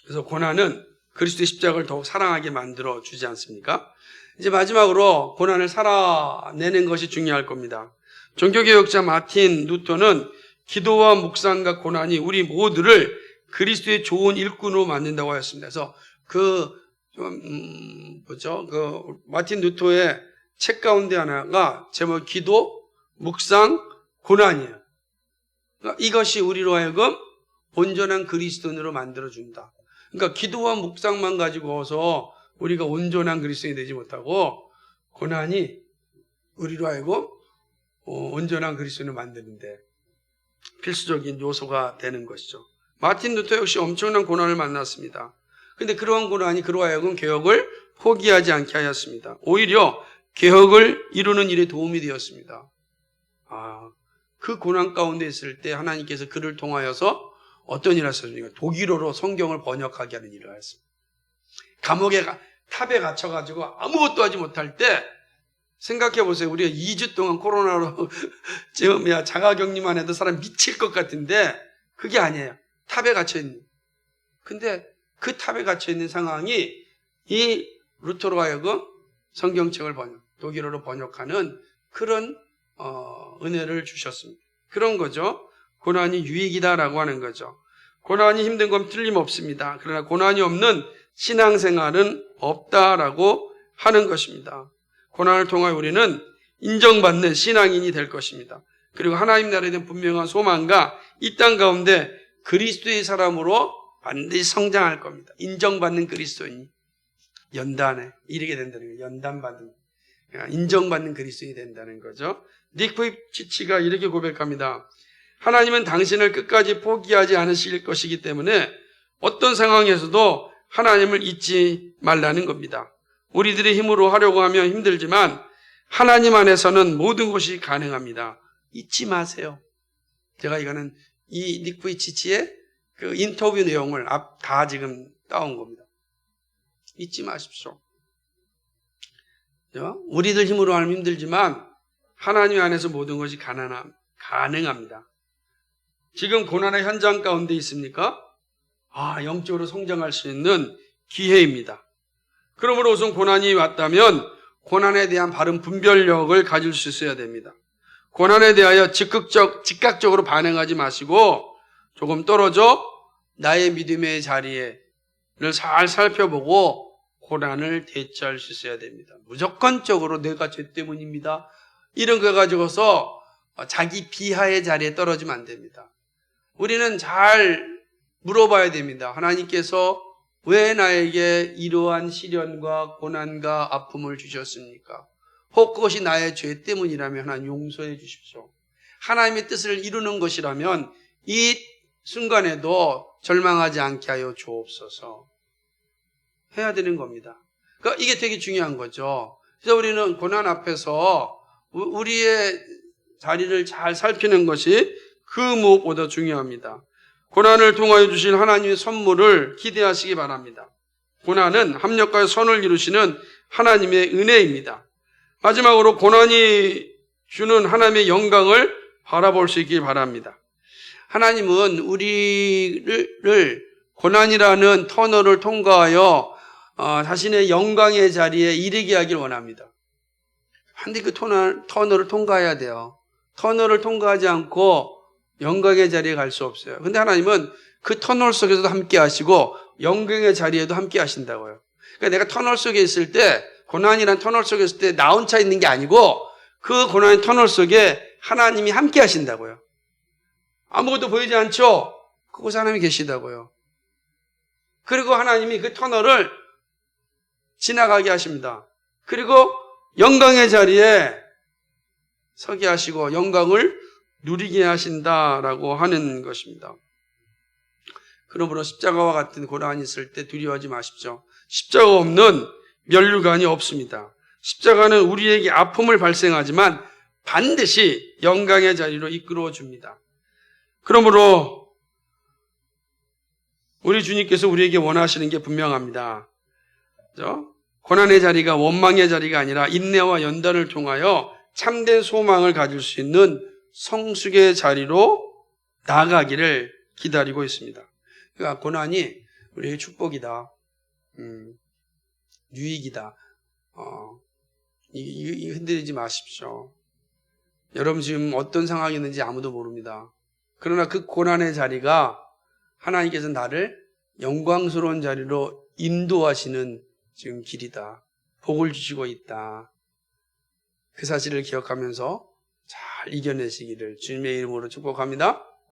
Speaker 1: 그래서 고난은 그리스도의 십자가를 더욱 사랑하게 만들어 주지 않습니까? 이제 마지막으로 고난을 살아내는 것이 중요할 겁니다. 종교개혁자 마틴 루터는 기도와 묵상과 고난이 우리 모두를 그리스도의 좋은 일꾼으로 만든다고 하였습니다. 그래서 마틴 루터의 책 가운데 하나가 제목 기도, 묵상, 고난이에요. 그러니까 이것이 우리로 하여금 온전한 그리스도인으로 만들어준다. 그러니까 기도와 묵상만 가지고서 우리가 온전한 그리스도인이 되지 못하고 고난이 우리로 하여금 온전한 그리스도인을 만드는데 필수적인 요소가 되는 것이죠. 마틴 루터 역시 엄청난 고난을 만났습니다. 그런데 그러한 고난이 그로 하여금 개혁을 포기하지 않게 하였습니다. 오히려 개혁을 이루는 일에 도움이 되었습니다. 그 고난 가운데 있을 때 하나님께서 그를 통하여서 어떤 일을 하셨습니까? 독일어로 성경을 번역하게 하는 일을 하셨습니다. 감옥에 탑에 갇혀가지고 아무것도 하지 못할 때 생각해 보세요. 우리가 2주 동안 코로나로 지금 자가격리만 해도 사람 미칠 것 같은데 그게 아니에요. 탑에 갇혀 있는. 근데 그 탑에 갇혀 있는 상황이 이 루터로 하여금 성경책을 독일어로 번역하는 그런 은혜를 주셨습니다. 그런 거죠. 고난이 유익이다라고 하는 거죠. 고난이 힘든 건 틀림없습니다. 그러나 고난이 없는 신앙생활은 없다라고 하는 것입니다. 고난을 통하여 우리는 인정받는 신앙인이 될 것입니다. 그리고 하나님 나라에 대한 분명한 소망과 이 땅 가운데 그리스도의 사람으로 반드시 성장할 겁니다. 인정받는 그리스도인이 연단에 이르게 된다는 거예요. 연단받는, 인정받는 그리스도인이 된다는 거죠. 닉 부입치치가 이렇게 고백합니다. 하나님은 당신을 끝까지 포기하지 않으실 것이기 때문에 어떤 상황에서도 하나님을 잊지 말라는 겁니다. 우리들의 힘으로 하려고 하면 힘들지만 하나님 안에서는 모든 것이 가능합니다. 잊지 마세요. 제가 이거는 이 닉 부입치치의 그 인터뷰 내용을 다 지금 따온 겁니다. 잊지 마십시오. 우리들 힘으로 하면 힘들지만 하나님 안에서 모든 것이 가능합니다. 지금 고난의 현장 가운데 있습니까? 영적으로 성장할 수 있는 기회입니다. 그러므로 우선 고난이 왔다면 고난에 대한 바른 분별력을 가질 수 있어야 됩니다. 고난에 대하여 즉각적으로 반응하지 마시고 조금 떨어져 나의 믿음의 자리를 잘 살펴보고 고난을 대처할 수 있어야 됩니다. 무조건적으로 내가 죄 때문입니다. 이런 거 가지고서 자기 비하의 자리에 떨어지면 안 됩니다. 우리는 잘 물어봐야 됩니다. 하나님께서 왜 나에게 이러한 시련과 고난과 아픔을 주셨습니까? 혹 그것이 나의 죄 때문이라면 하나님 용서해 주십시오. 하나님의 뜻을 이루는 것이라면 이 순간에도 절망하지 않게 하여 주옵소서. 해야 되는 겁니다. 그러니까 이게 되게 중요한 거죠. 그래서 우리는 고난 앞에서 우리의 자리를 잘 살피는 것이 그 무엇보다 중요합니다. 고난을 통하여 주신 하나님의 선물을 기대하시기 바랍니다. 고난은 합력과 선을 이루시는 하나님의 은혜입니다. 마지막으로 고난이 주는 하나님의 영광을 바라볼 수 있길 바랍니다. 하나님은 우리를 고난이라는 터널을 통과하여 자신의 영광의 자리에 이르게 하길 원합니다. 근데 그 터널을 통과해야 돼요. 터널을 통과하지 않고 영광의 자리에 갈 수 없어요. 근데 하나님은 그 터널 속에서도 함께 하시고 영광의 자리에도 함께 하신다고요. 그러니까 내가 터널 속에 있을 때, 고난이란 터널 속에 있을 때 나 혼자 있는 게 아니고 그 고난의 터널 속에 하나님이 함께 하신다고요. 아무것도 보이지 않죠? 그곳에 하나님이 계시다고요. 그리고 하나님이 그 터널을 지나가게 하십니다. 그리고 영광의 자리에 서게 하시고 영광을 누리게 하신다라고 하는 것입니다. 그러므로 십자가와 같은 고난이 있을 때 두려워하지 마십시오. 십자가 없는 면류관이 없습니다. 십자가는 우리에게 아픔을 발생하지만 반드시 영광의 자리로 이끌어 줍니다. 그러므로 우리 주님께서 우리에게 원하시는 게 분명합니다. 그렇죠? 고난의 자리가 원망의 자리가 아니라 인내와 연단을 통하여 참된 소망을 가질 수 있는 성숙의 자리로 나아가기를 기다리고 있습니다. 그러니까 고난이 우리의 축복이다. 유익이다. 흔들리지 마십시오. 여러분 지금 어떤 상황이 있는지 아무도 모릅니다. 그러나 그 고난의 자리가 하나님께서 나를 영광스러운 자리로 인도하시는 지금 길이다. 복을 주시고 있다. 그 사실을 기억하면서 잘 이겨내시기를 주님의 이름으로 축복합니다.